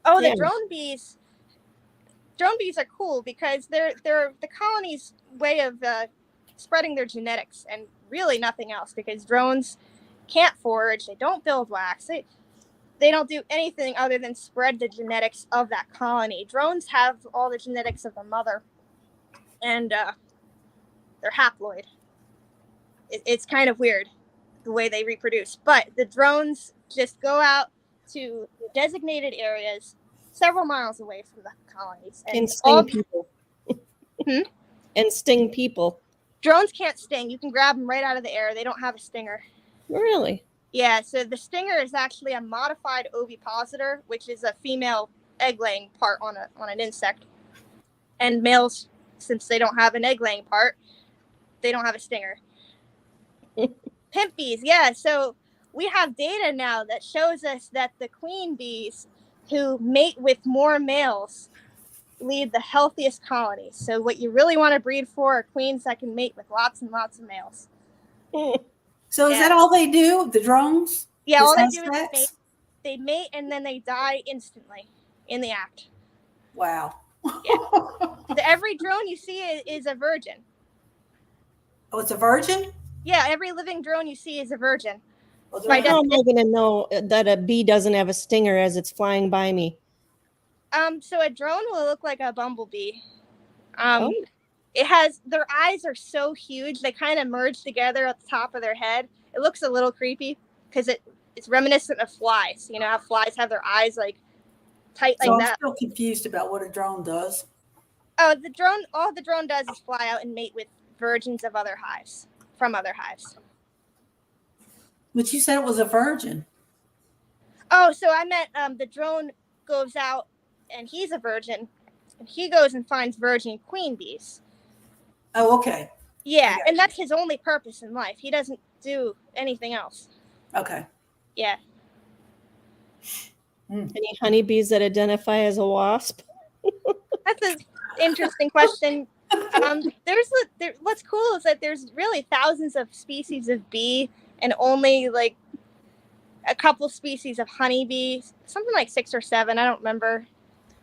Oh, Yeah. the drone bees. Drone bees are cool because they're the colony's way of spreading their genetics and really nothing else, because drones can't forage, they don't build wax, they don't do anything other than spread the genetics of that colony. Drones have all the genetics of the mother, and they're haploid. It's kind of weird the way they reproduce, but the drones just go out, to designated areas several miles away from the colonies. And sting people. And sting people. Drones can't sting. You can grab them right out of the air. They don't have a stinger. Really? Yeah, so the stinger is actually a modified ovipositor, which is a female egg-laying part on an insect. And males, since they don't have an egg-laying part, they don't have a stinger. Pimp bees, yeah. So we have data now that shows us that the queen bees who mate with more males lead the healthiest colonies. So what you really want to breed for are queens that can mate with lots and lots of males. So is that all they do, the drones? Yeah, all they do is mate. They mate and then they die instantly in the act. Wow. Yeah. Every drone you see is a virgin. Oh, it's a virgin? Yeah, every living drone you see is a virgin. Well, how am I going to know that a bee doesn't have a stinger as it's flying by me? So a drone will look like a bumblebee. It has, their eyes are so huge, they kind of merge together at the top of their head. It looks a little creepy because it's reminiscent of flies. You know how flies have their eyes like tight like that. I'm still confused about what a drone does. Oh, all the drone does is fly out and mate with virgins of other hives, from other hives. But you said it was a virgin. Oh, so I meant the drone goes out and he's a virgin, and he goes and finds virgin queen bees. Oh, okay. Yeah, and that's his only purpose in life. He doesn't do anything else. Okay. Yeah. Any honeybees that identify as a wasp? That's an interesting question. What's cool is that there's really thousands of species of bee and only like a couple species of honeybees, something like 6 or 7. I don't remember.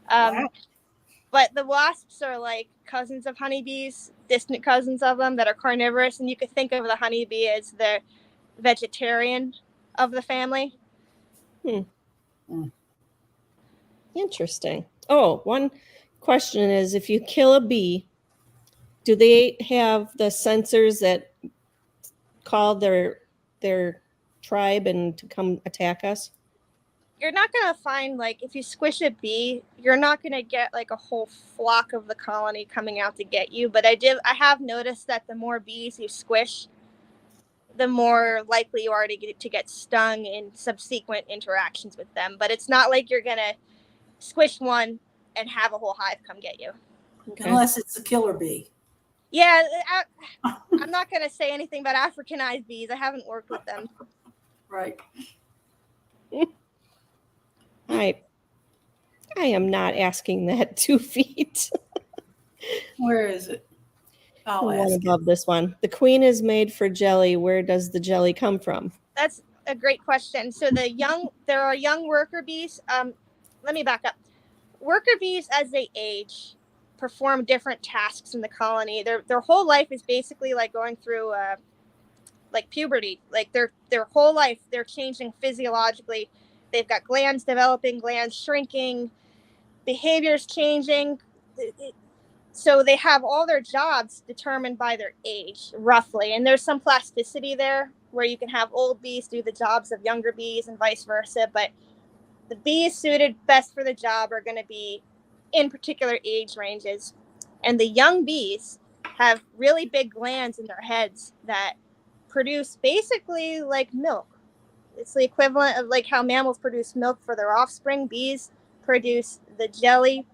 Wow. But the wasps are like cousins of honeybees, distant cousins of them that are carnivorous. And you could think of the honeybee as the vegetarian of the family. Interesting. Oh, one question is, if you kill a bee, do they have the sensors that call their tribe and to come attack us? You're not going to find, like, if you squish a bee, you're not going to get like a whole flock of the colony coming out to get you. But I have noticed that the more bees you squish, the more likely you are to get stung in subsequent interactions with them. But it's not like you're going to squish one and have a whole hive come get you. Okay. Unless it's a killer bee. Yeah, I'm not going to say anything about Africanized bees. I haven't worked with them. Right. I am not asking that 2 feet. Where is it? Oh, one above this one. The queen is made for jelly. Where does the jelly come from? That's a great question. So there are young worker bees. Let me back up. Worker bees, as they age, perform different tasks in the colony. Their whole life is basically like going through like puberty. Like their whole life, they're changing physiologically. They've got glands developing, glands shrinking, behaviors changing. So they have all their jobs determined by their age, roughly. And there's some plasticity there where you can have old bees do the jobs of younger bees and vice versa. But the bees suited best for the job are going to be in particular age ranges. And the young bees have really big glands in their heads that produce basically like milk. It's the equivalent of like how mammals produce milk for their offspring. Bees produce the jelly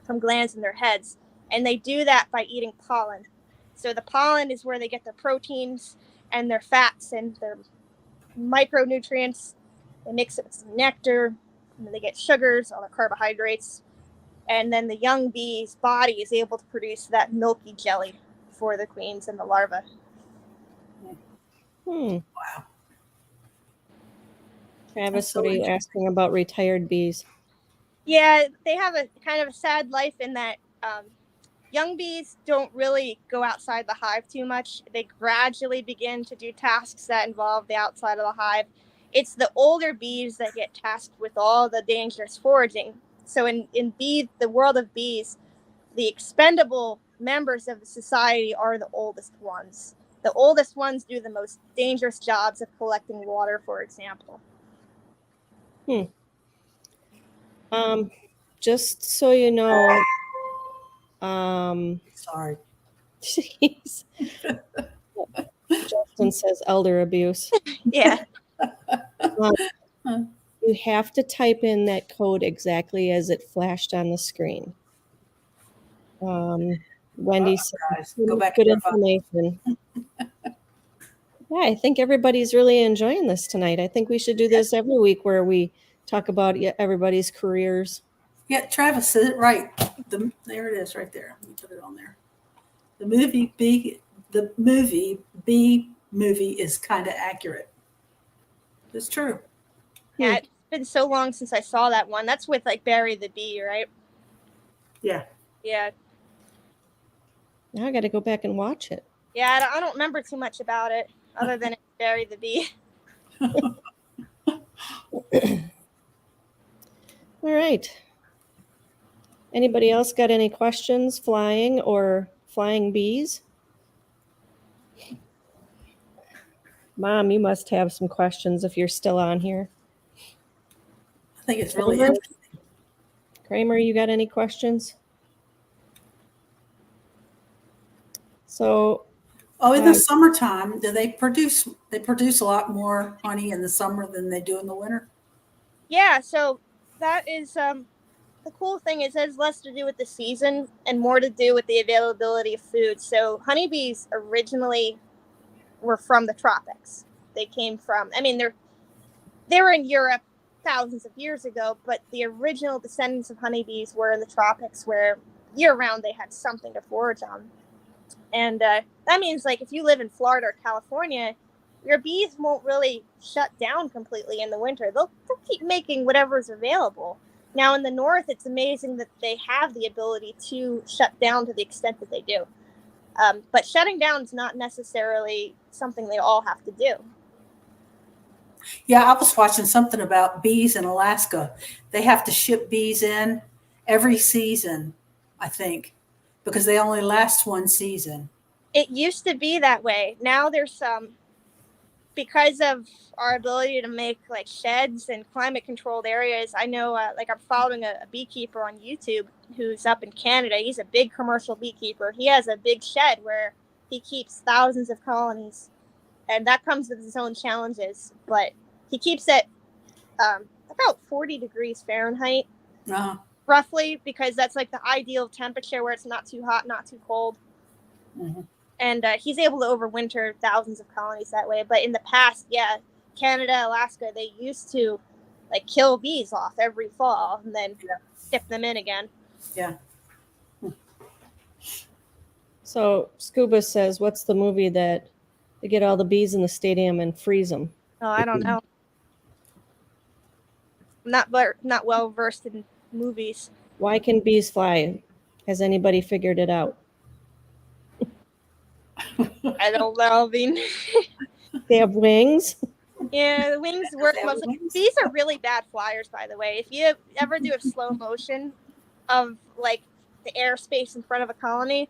from glands in their heads. And they do that by eating pollen. So the pollen is where they get their proteins and their fats and their micronutrients. They mix it with some nectar, and then they get sugars, all the carbohydrates. And then the young bee's body is able to produce that milky jelly for the queens and the larvae. Wow. Travis, what are you asking about retired bees? Yeah, they have a kind of a sad life in that young bees don't really go outside the hive too much. They gradually begin to do tasks that involve the outside of the hive. It's the older bees that get tasked with all the dangerous foraging. So in the world of bees, the expendable members of the society are the oldest ones. The oldest ones do the most dangerous jobs of collecting water, for example. Just so you know, Sorry. jeez. Justin says elder abuse. Yeah. You have to type in that code exactly as it flashed on the screen. Wendy said, Guys, go back good to your phone. information. Yeah, I think everybody's really enjoying this tonight. I think we should do this every week where we talk about everybody's careers. Yeah, Travis said it right. There it is, right there. Let me put it on there. The movie movie is kind of accurate. It's true. Yeah, it's been so long since I saw that one. That's with like Barry the Bee, right? Yeah. Yeah. Now I got to go back and watch it. Yeah, I don't remember too much about it other than it's Barry the Bee. All right. Anybody else got any questions flying or flying bees? Mom, you must have some questions if you're still on here. I think it's really Kramer? interesting. Kramer, you got any questions? So, in the summertime, do they produce a lot more honey in the summer than they do in the winter? Yeah, so that is the cool thing is it has less to do with the season and more to do with the availability of food. So honeybees originally were from the tropics. They came from, I mean, they were in Europe thousands of years ago, but the original descendants of honeybees were in the tropics where year-round they had something to forage on. And that means, like, if you live in Florida or California, your bees won't really shut down completely in the winter. They'll keep making whatever's available. Now, in the north, it's amazing that they have the ability to shut down to the extent that they do. But shutting down is not necessarily something they all have to do. Yeah, I was watching something about bees in Alaska. They have to ship bees in every season, I think, because they only last one season. It used to be that way. Now there's because of our ability to make like sheds and climate controlled areas. I know like I'm following a beekeeper on YouTube who's up in Canada. He's a big commercial beekeeper. He has a big shed where he keeps thousands of colonies, and that comes with its own challenges, but he keeps it about 40 degrees Fahrenheit roughly, because that's like the ideal temperature where it's not too hot, not too cold. Mm-hmm. And he's able to overwinter thousands of colonies that way. But in the past, yeah, Canada, Alaska, they used to like kill bees off every fall and then dip them in again. Yeah. So Scuba says, what's the movie that they get all the bees in the stadium and freeze them? Oh, I don't know. I'm not well versed in movies. Why can bees fly? Has anybody figured it out? I don't know. I mean, they have wings. Yeah, the wings work mostly. Bees are really bad flyers, by the way. If you ever do a slow motion of like the airspace in front of a colony,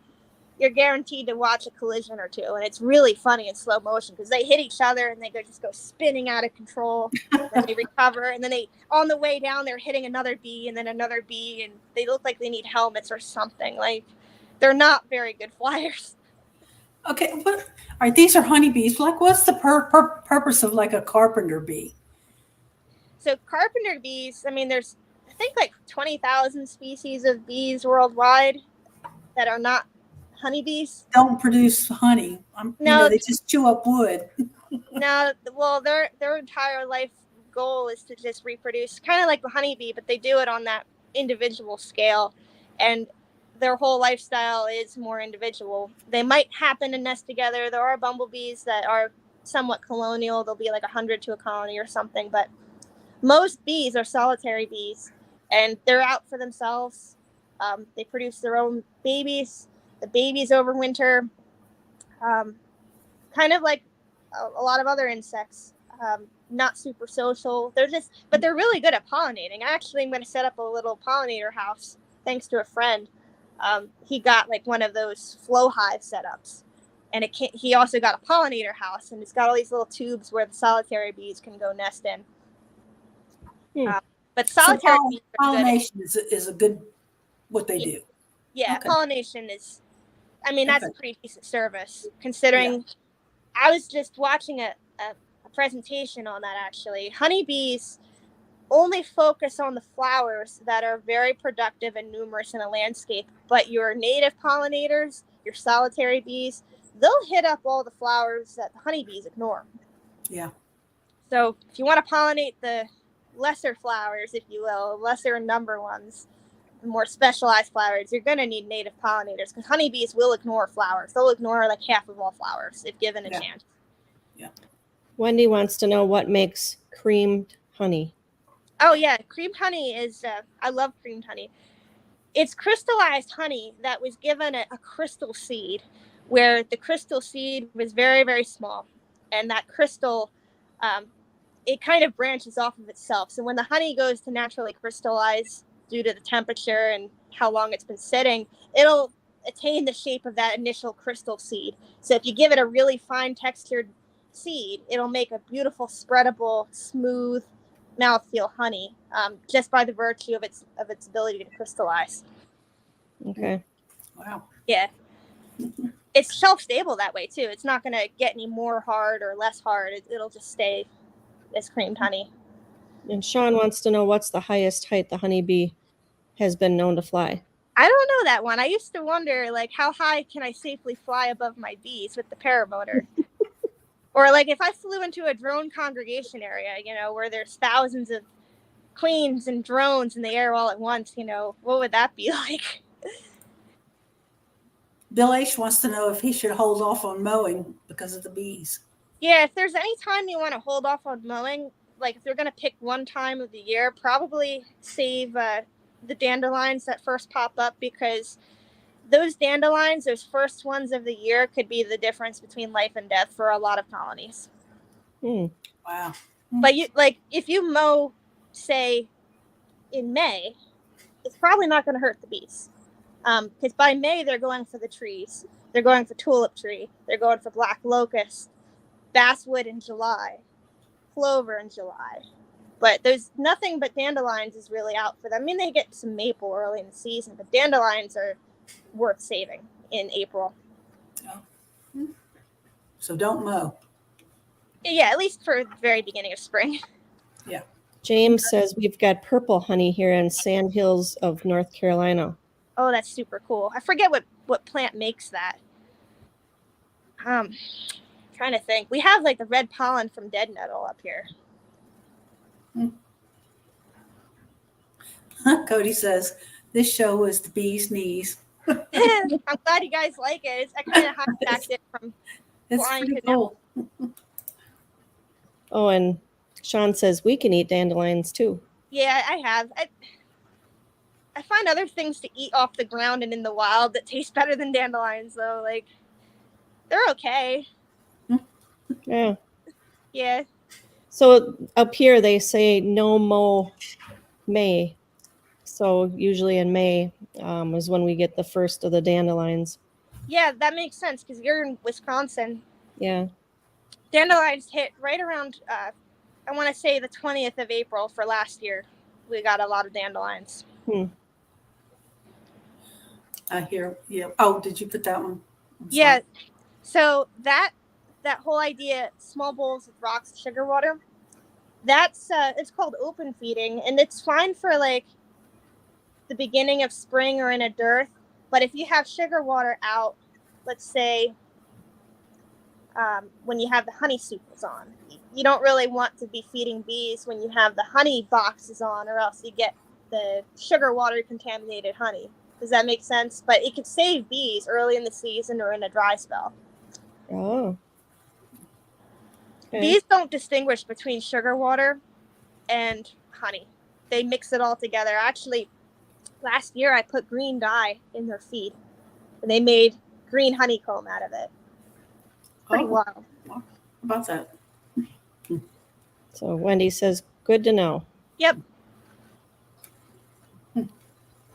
you're guaranteed to watch a collision or two, and it's really funny in slow motion because they hit each other and they just go spinning out of control. Then they recover, and then on the way down they're hitting another bee and then another bee, and they look like they need helmets or something. Like they're not very good flyers. Okay, what? All right, these are honeybees. Like, what's the purpose of like a carpenter bee? So carpenter bees, I mean, there's I think like 20,000 species of bees worldwide that are not honeybees. Don't produce honey. No, they just chew up wood. No, well, their entire life goal is to just reproduce, kind of like the honeybee, but they do it on that individual scale, and their whole lifestyle is more individual. They might happen to nest together. There are bumblebees that are somewhat colonial. They'll be like 100 to a colony or something, but most bees are solitary bees, and they're out for themselves. They produce their own babies. The babies overwinter, kind of like a lot of other insects. Not super social. But they're really good at pollinating. Actually, I'm going to set up a little pollinator house thanks to a friend. He got like one of those flow hive setups, and he also got a pollinator house, and it's got all these little tubes where the solitary bees can go nest in. But So solitary bees are good. pollination is a good what they do. Yeah, Okay. pollination is, I mean, that's a Okay. pretty decent service considering. I was just watching a presentation on that actually. Honeybees only focus on the flowers that are very productive and numerous in a landscape, but your native pollinators, your solitary bees, they'll hit up all the flowers that the honeybees ignore. Yeah. So if you want to pollinate the lesser flowers, if you will, lesser in number ones, the more specialized flowers, you're going to need native pollinators because honeybees will ignore flowers. They'll ignore like half of all flowers if given a chance. Yeah. Wendy wants to know what makes creamed honey. Oh yeah, creamed honey is, I love creamed honey. It's crystallized honey that was given a crystal seed where the crystal seed was very, very small. And that crystal, it kind of branches off of itself. So when the honey goes to naturally crystallize due to the temperature and how long it's been sitting, it'll attain the shape of that initial crystal seed. So if you give it a really fine textured seed, it'll make a beautiful, spreadable, smooth mouthfeel honey, just by the virtue of its ability to crystallize. Okay. Wow. Yeah. It's shelf-stable that way, too. It's not going to get any more hard or less hard. It'll just stay as creamed honey. And Sean wants to know what's the highest height the honeybee has been known to fly. I don't know that one. I used to wonder, like, how high can I safely fly above my bees with the paramotor? Or, like, if I flew into a drone congregation area, you know, where there's thousands of queens and drones in the air all at once, you know, what would that be like? Bill H wants to know if he should hold off on mowing because of the bees. Yeah, if there's any time you want to hold off on mowing, like if you're going to pick one time of the year, probably save the dandelions that first pop up because those dandelions, those first ones of the year, could be the difference between life and death for a lot of colonies. Wow. But you, like, if you mow, say, in May, it's probably not going to hurt the bees. Because by May, they're going for the trees. They're going for tulip tree. They're going for black locust, basswood in July, clover in July. But there's nothing but dandelions is really out for them. I mean, they get some maple early in the season, but dandelions are worth saving in April. Oh. So don't mow. Yeah, at least for the very beginning of spring. Yeah. James says we've got purple honey here in Sand Hills of North Carolina. Oh, that's super cool. I forget what plant makes that. Trying to think. We have like the red pollen from dead nettle up here. Cody says this show is the bee's knees. I'm glad you guys like it. I kind of hijacked it from It's flying pretty to cool. Oh, and Sean says we can eat dandelions too. Yeah, I have. I find other things to eat off the ground and in the wild that taste better than dandelions, though. Like, they're okay. Yeah. Yeah. So up here they say no mow May. So usually in May is when we get the first of the dandelions. Yeah, that makes sense because you're in Wisconsin. Yeah. Dandelions hit right around, I want to say the 20th of April for last year. We got a lot of dandelions. I hear. Yeah. Oh, did you put that one? Yeah. So that whole idea, small bowls of rocks, sugar water, that's it's called open feeding, and it's fine for like the beginning of spring or in a dearth. But if you have sugar water out, let's say when you have the honey supers on, you don't really want to be feeding bees when you have the honey boxes on, or else you get the sugar water contaminated honey. Does that make sense? But it could save bees early in the season or in a dry spell. Oh. Okay. Bees don't distinguish between sugar water and honey. They mix it all together. Actually, last year I put green dye in their feed, and they made green honeycomb out of it. Pretty wild. How about that? So Wendy says, good to know. Yep.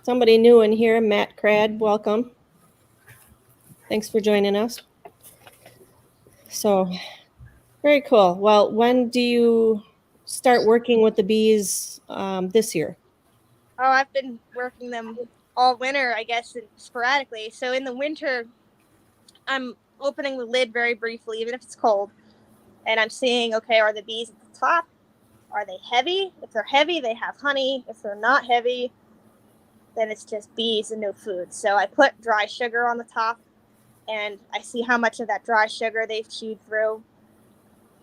Somebody new in here, Matt Crad, welcome. Thanks for joining us. So, very cool. Well, when do you start working with the bees this year? Oh, I've been working them all winter, I guess, and sporadically. So in the winter, I'm opening the lid very briefly, even if it's cold, and I'm seeing, okay, are the bees at the top? Are they heavy? If they're heavy, they have honey. If they're not heavy, then it's just bees and no food. So I put dry sugar on the top, and I see how much of that dry sugar they've chewed through.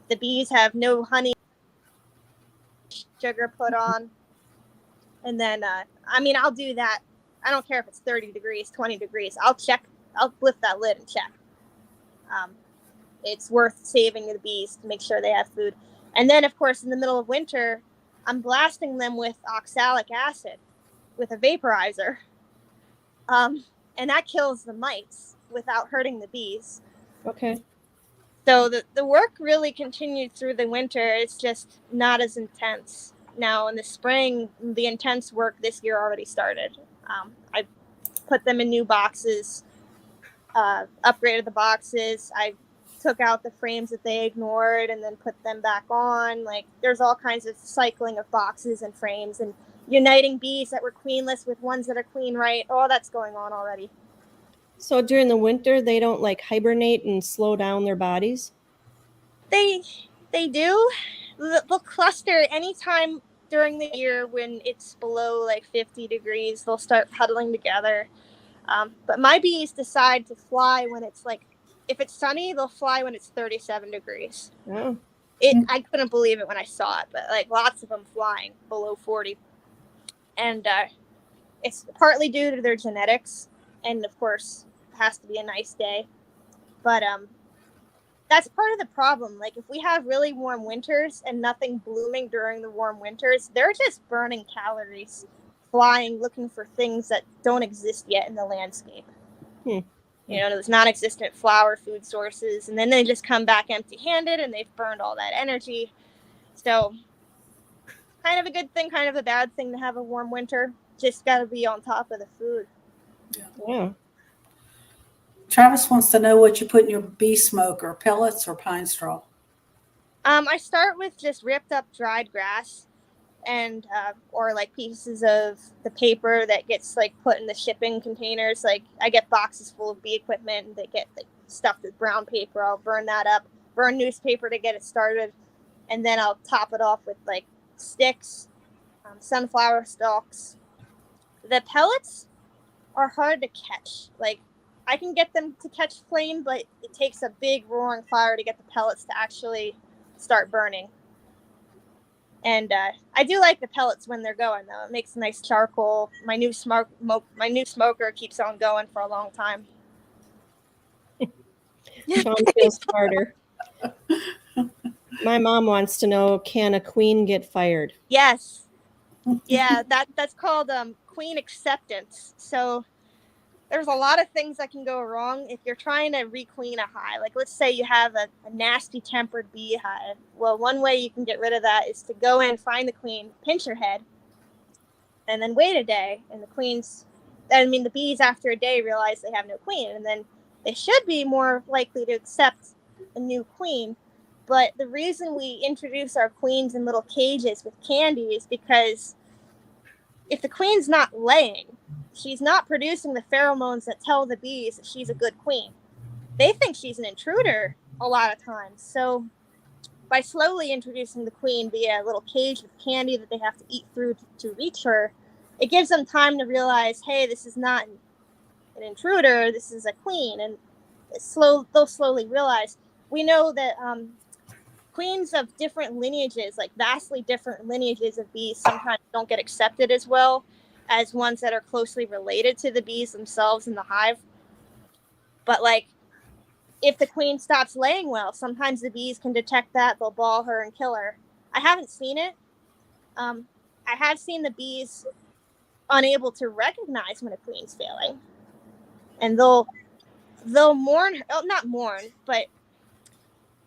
The bees have no honey, sugar put on. And then, I'll do that. I don't care if it's 30 degrees, 20 degrees. I'll lift that lid and check. It's worth saving the bees to make sure they have food. And then, of course, in the middle of winter, I'm blasting them with oxalic acid with a vaporizer. And that kills the mites without hurting the bees. Okay. So the work really continued through the winter. It's just not as intense. Now in the spring, the intense work this year already started. I put them in new boxes, upgraded the boxes. I took out the frames that they ignored and then put them back on. Like, there's all kinds of cycling of boxes and frames and uniting bees that were queenless with ones that are queen right. All that's going on already. So during the winter, they don't like hibernate and slow down their bodies? They do. They'll cluster anytime during the year when it's below like 50 degrees. They'll start huddling together. But my bees decide to fly when it's like, if it's sunny, they'll fly when it's 37 degrees. Oh. I couldn't believe it when I saw it, but like lots of them flying below 40. And it's partly due to their genetics. And of course, it has to be a nice day. But that's part of the problem. Like, if we have really warm winters and nothing blooming during the warm winters, they're just burning calories, flying, looking for things that don't exist yet in the landscape. You know, those non-existent flower food sources, and then they just come back empty-handed and they've burned all that energy. So kind of a good thing, kind of a bad thing to have a warm winter. Just got to be on top of the food. Yeah. Travis wants to know what you put in your bee smoker, pellets or pine straw. I start with just ripped up dried grass and or like pieces of the paper that gets like put in the shipping containers. Like, I get boxes full of bee equipment and they get like stuffed with brown paper. I'll burn that up, burn newspaper to get it started, and then I'll top it off with like sticks, sunflower stalks. The pellets are hard to catch. Like, I can get them to catch flame, but it takes a big roaring fire to get the pellets to actually start burning. And I do like the pellets when they're going, though. It makes nice charcoal. My new smoker keeps on going for a long time. Sean feels smarter. My mom wants to know, can a queen get fired? Yes. Yeah, that's called queen acceptance. So there's a lot of things that can go wrong if you're trying to requeen a hive. Like, let's say you have a nasty tempered beehive. Well, one way you can get rid of that is to go in, find the queen, pinch her head, and then wait a day. And the bees after a day realize they have no queen, and then they should be more likely to accept a new queen. But the reason we introduce our queens in little cages with candy is because if the queen's not laying, she's not producing the pheromones that tell the bees that she's a good queen. They think she's an intruder a lot of times. So by slowly introducing the queen via a little cage with candy that they have to eat through to reach her, it gives them time to realize, hey, this is not an intruder, this is a queen. And they'll slowly realize. We know that queens of different lineages, like vastly different lineages of bees, sometimes don't get accepted as well as ones that are closely related to the bees themselves in the hive. But like, if the queen stops laying well, sometimes the bees can detect that. They'll ball her and kill her. I haven't seen it. I have seen the bees unable to recognize when a queen's failing, and they'll mourn her. Oh, not mourn, but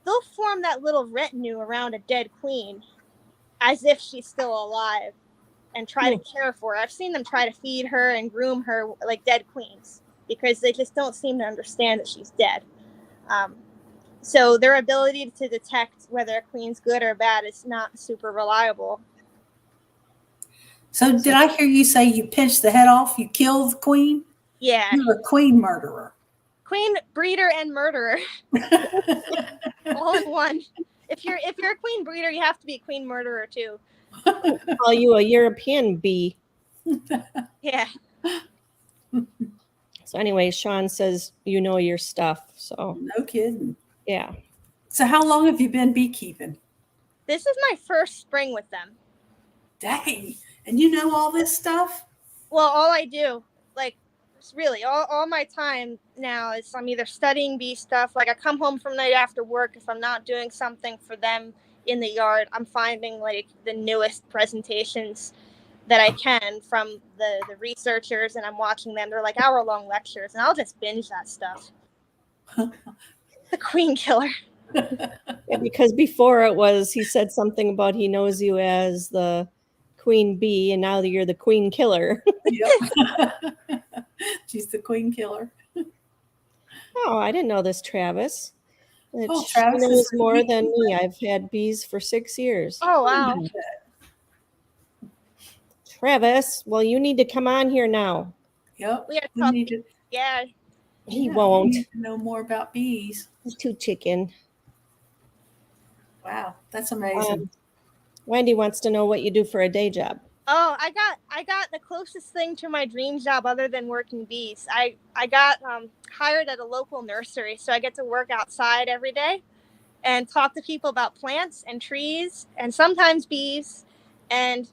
they'll form that little retinue around a dead queen as if she's still alive and try to care for her. I've seen them try to feed her and groom her like dead queens because they just don't seem to understand that she's dead. So their ability to detect whether a queen's good or bad is not super reliable. So did I hear you say you pinched the head off? You killed the queen? Yeah. You're a queen murderer. Queen breeder and murderer. All in one. If you're a queen breeder, you have to be a queen murderer too. Call you a European bee. Yeah. So anyway, Sean says you know your stuff. So No kidding. yeah. So how long have you been beekeeping? This is my first spring with them. Dang. And you know all this stuff? Well, all I do, like, really, all my time now is I'm either studying bee stuff. Like, I come home from night after work. If I'm not doing something for them in the yard, I'm finding, like, the newest presentations that I can from the researchers, and I'm watching them. They're like hour-long lectures, and I'll just binge that stuff. The queen killer. Yeah, because before it was he said something about he knows you as the queen bee, and now you're the queen killer. Yep. She's the queen killer. Oh, I didn't know this, Travis. Oh, She Travis knows is more than me. I've had bees for 6 years. Oh, wow. Travis, well, you need to come on here now. Yep. We gotta We talk. need to, Yeah. He we won't. need to know more about bees. He's too chicken. Wow, that's amazing. Wendy wants to know what you do for a day job. Oh, I got the closest thing to my dream job other than working bees. I got hired at a local nursery, so I get to work outside every day and talk to people about plants and trees and sometimes bees, and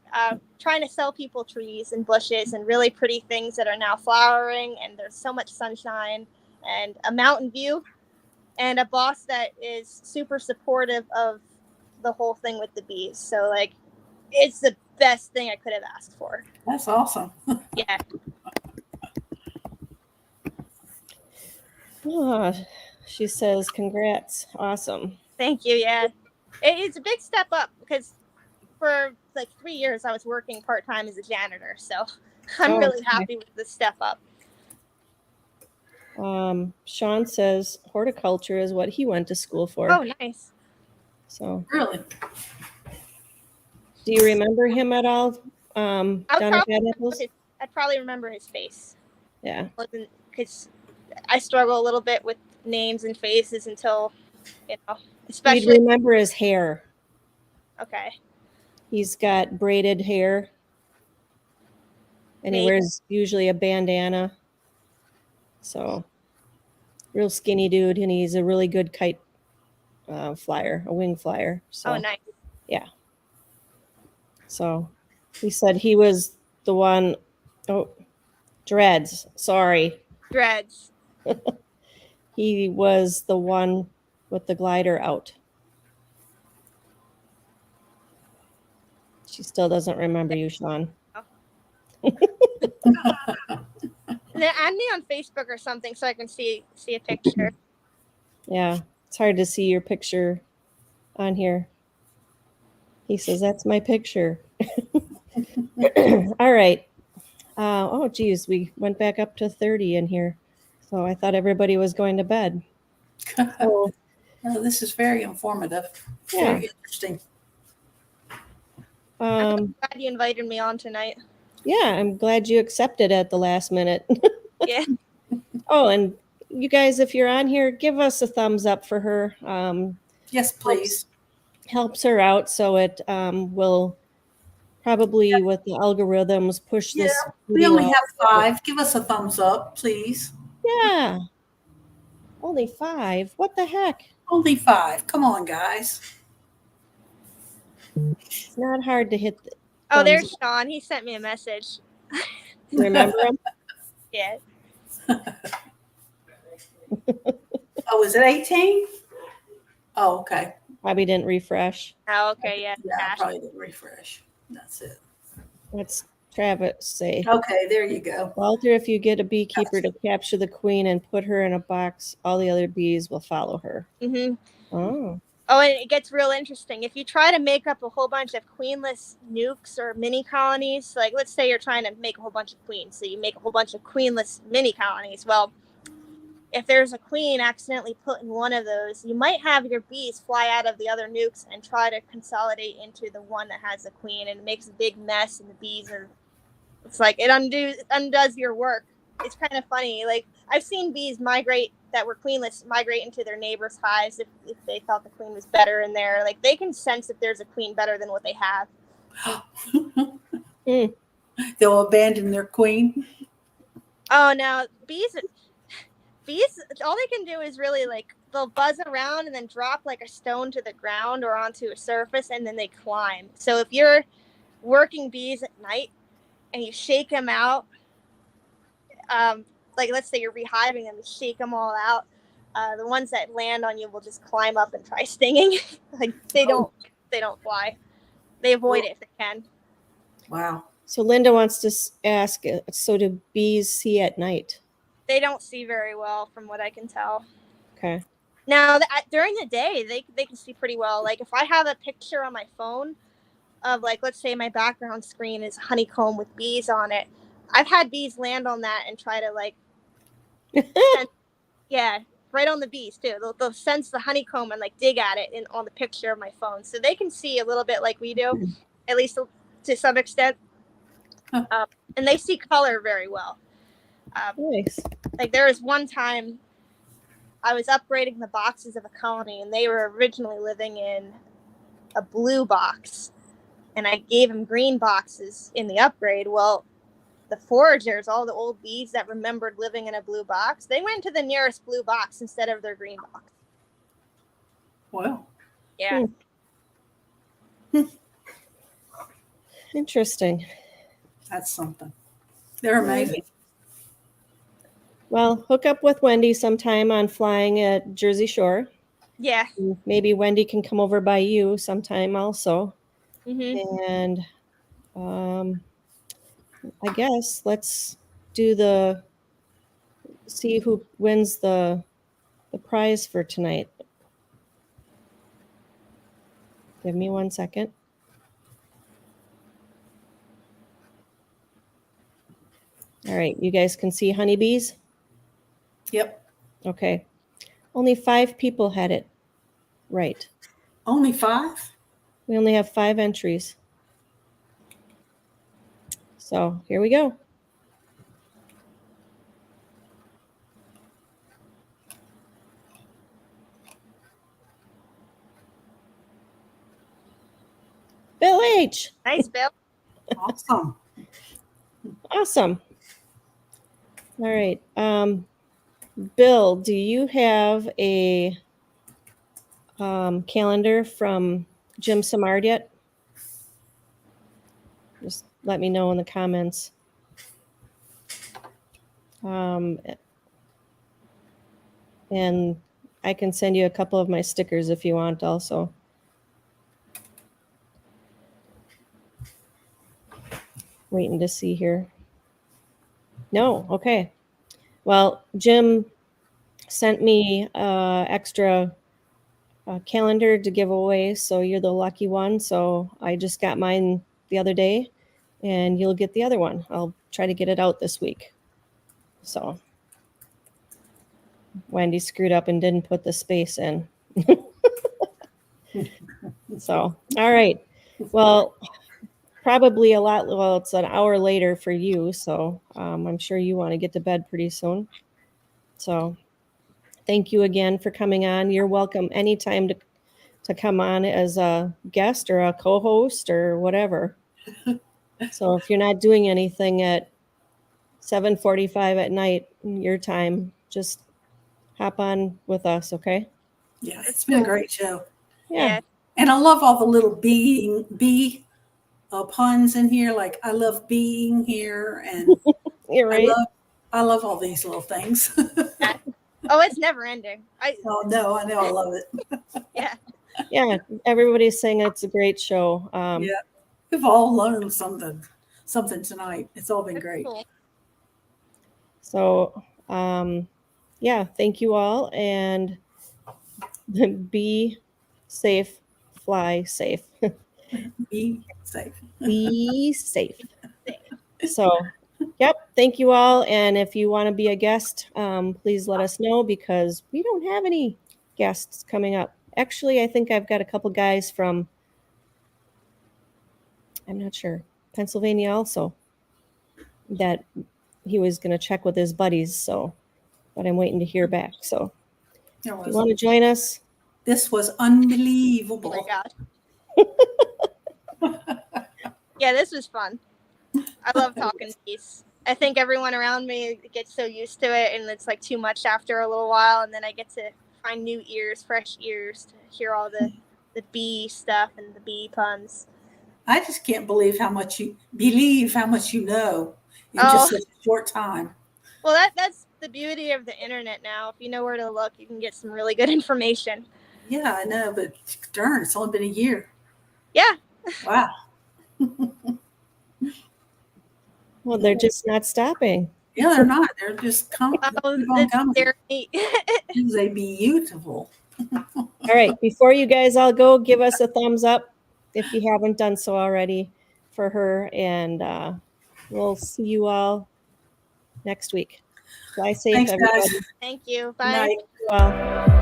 trying to sell people trees and bushes and really pretty things that are now flowering, and there's so much sunshine and a mountain view and a boss that is super supportive of the whole thing with the bees. So, like, it's the best thing I could have asked for. That's awesome. Yeah. Oh, she says, congrats. Awesome. Thank you. Yeah. It's a big step up because for like 3 years I was working part-time as a janitor. So I'm really happy with the step up. Sean says horticulture is what he went to school for. Oh, nice. So Really? do you remember him at all? Down at Bad Apples? I'd probably remember his face. Yeah. Because I struggle a little bit with names and faces until, You'd especially. remember his hair. Okay. He's got braided hair. And he wears usually a bandana. So, real skinny dude, and he's a really good kite flyer, a wing flyer. So, Oh, nice. Yeah. So, he said he was the one. Oh, dreads. Sorry. Dreads. He was the one with the glider out. She still doesn't remember you, Sean. Add me on Facebook or something so I can see a picture. Yeah, it's hard to see your picture on here. He says, that's my picture. All right. Oh, geez, we went back up to 30 in here. So I thought everybody was going to bed. So, Well, this is very informative. Yeah. Very interesting. I'm glad you invited me on tonight. Yeah, I'm glad you accepted at the last minute. Yeah. Oh, and you guys, if you're on here, give us a thumbs up for her. Yes, please. Helps her out, so it will probably with the algorithms push this. We only have 5. Give us a thumbs up, please. Yeah. Only 5. What the heck? Only 5. Come on, guys. It's not hard to hit. Oh, there's Sean. He sent me a message. Remember him? Yeah. Oh, is it 18? Oh, okay. Probably didn't refresh. Oh, okay. Yeah. Yeah, I probably didn't refresh. That's it. What's Travis say? Okay, there you go. Walter, if you get a beekeeper to capture the queen and put her in a box, all the other bees will follow her. Mm-hmm. Oh. Oh, and it gets real interesting. If you try to make up a whole bunch of queenless nukes or mini colonies, like let's say you're trying to make a whole bunch of queens, so you make a whole bunch of queenless mini colonies. Well, if there's a queen accidentally put in one of those, you might have your bees fly out of the other nukes and try to consolidate into the one that has the queen, and it makes a big mess, and the bees are, it's like it undoes your work. It's kind of funny. Like, I've seen bees migrate that were queenless migrate into their neighbors' hives if they thought the queen was better in there. Like, they can sense if there's a queen better than what they have. They'll abandon their queen. Oh no, bees, all they can do is really, like, they'll buzz around and then drop like a stone to the ground or onto a surface, and then they climb. So if you're working bees at night and you shake them out, like let's say you're rehiving them, you shake them all out, the ones that land on you will just climb up and try stinging. Like, they don't fly. They avoid it if they can. Wow. So Linda wants to ask, so do bees see at night? They don't see very well, from what I can tell. Okay. Now, during the day, they can see pretty well. Like, if I have a picture on my phone of, like, let's say my background screen is honeycomb with bees on it, I've had bees land on that and try to, like, yeah, right on the bees too. They'll sense the honeycomb and, like, dig at it on the picture of my phone. So they can see a little bit like we do, at least to some extent. And they see color very well. Nice. Like, there was one time I was upgrading the boxes of a colony, and they were originally living in a blue box, and I gave them green boxes in the upgrade. Well, the foragers, all the old bees that remembered living in a blue box, they went to the nearest blue box instead of their green box. Wow. Yeah. Interesting. That's something. They're amazing. Well, hook up with Wendy sometime on flying at Jersey Shore. Yeah. Maybe Wendy can come over by you sometime also. Mm-hmm. And I guess let's see who wins the prize for tonight. Give me 1 second. All right, you guys can see honeybees? Yep. Okay. Only 5 people had it right. Only 5? We only have 5 entries. So here we go. Bill H. Nice, Bill. Awesome. Awesome. All right. Bill, do you have a calendar from Jim Samard yet? Just let me know in the comments. And I can send you a couple of my stickers if you want also. Waiting to see here. No, okay. Well, Jim sent me extra calendar to give away, so you're the lucky one. So I just got mine the other day, and you'll get the other one. I'll try to get it out this week. So Wendy screwed up and didn't put the space in. So, all right. Well, probably it's an hour later for you, so I'm sure you want to get to bed pretty soon. So thank you again for coming on. You're welcome anytime to come on as a guest or a co-host or whatever. So if you're not doing anything at 7:45 at night, your time, just hop on with us, okay? Yeah, it's been a great show. Yeah. And I love all the little bee puns in here. Like, I love being here, and You're right. I love all these little things. Oh, it's never ending. Oh no, I know, I love it. Yeah. Yeah, everybody's saying it's a great show. Yeah, we've all learned something tonight. It's all been great. Cool. So, yeah, thank you all, and be safe, fly safe. Be safe. Be safe. So, Yep. Thank you all. And if you want to be a guest, please let us know because we don't have any guests coming up. Actually, I think I've got a couple guys from, I'm not sure, Pennsylvania also, that he was going to check with his buddies. So, but I'm waiting to hear back. So It if you was, want to join us, this was Oh my unbelievable. God. Yeah, this was fun. I love talking bees. I think everyone around me gets so used to it, and it's like too much after a little while, and then I get to find new ears, fresh ears, to hear all the bee stuff and the bee puns. I just can't believe how much you know in Oh. just such a short time. Well, that's the beauty of the internet now. If you know where to look, you can get some really good information. Yeah, I know, but darn, it's only been a year. Yeah. Wow. well, they're just not stopping. Yeah, they're not. They're just keep on It's coming. very neat. They beautiful. All right. Before you guys all go, give us a thumbs up if you haven't done so already for her. And we'll see you all next week. Fly safe, Thanks, everybody. guys. Thank you. Good Bye. night. Thank you all.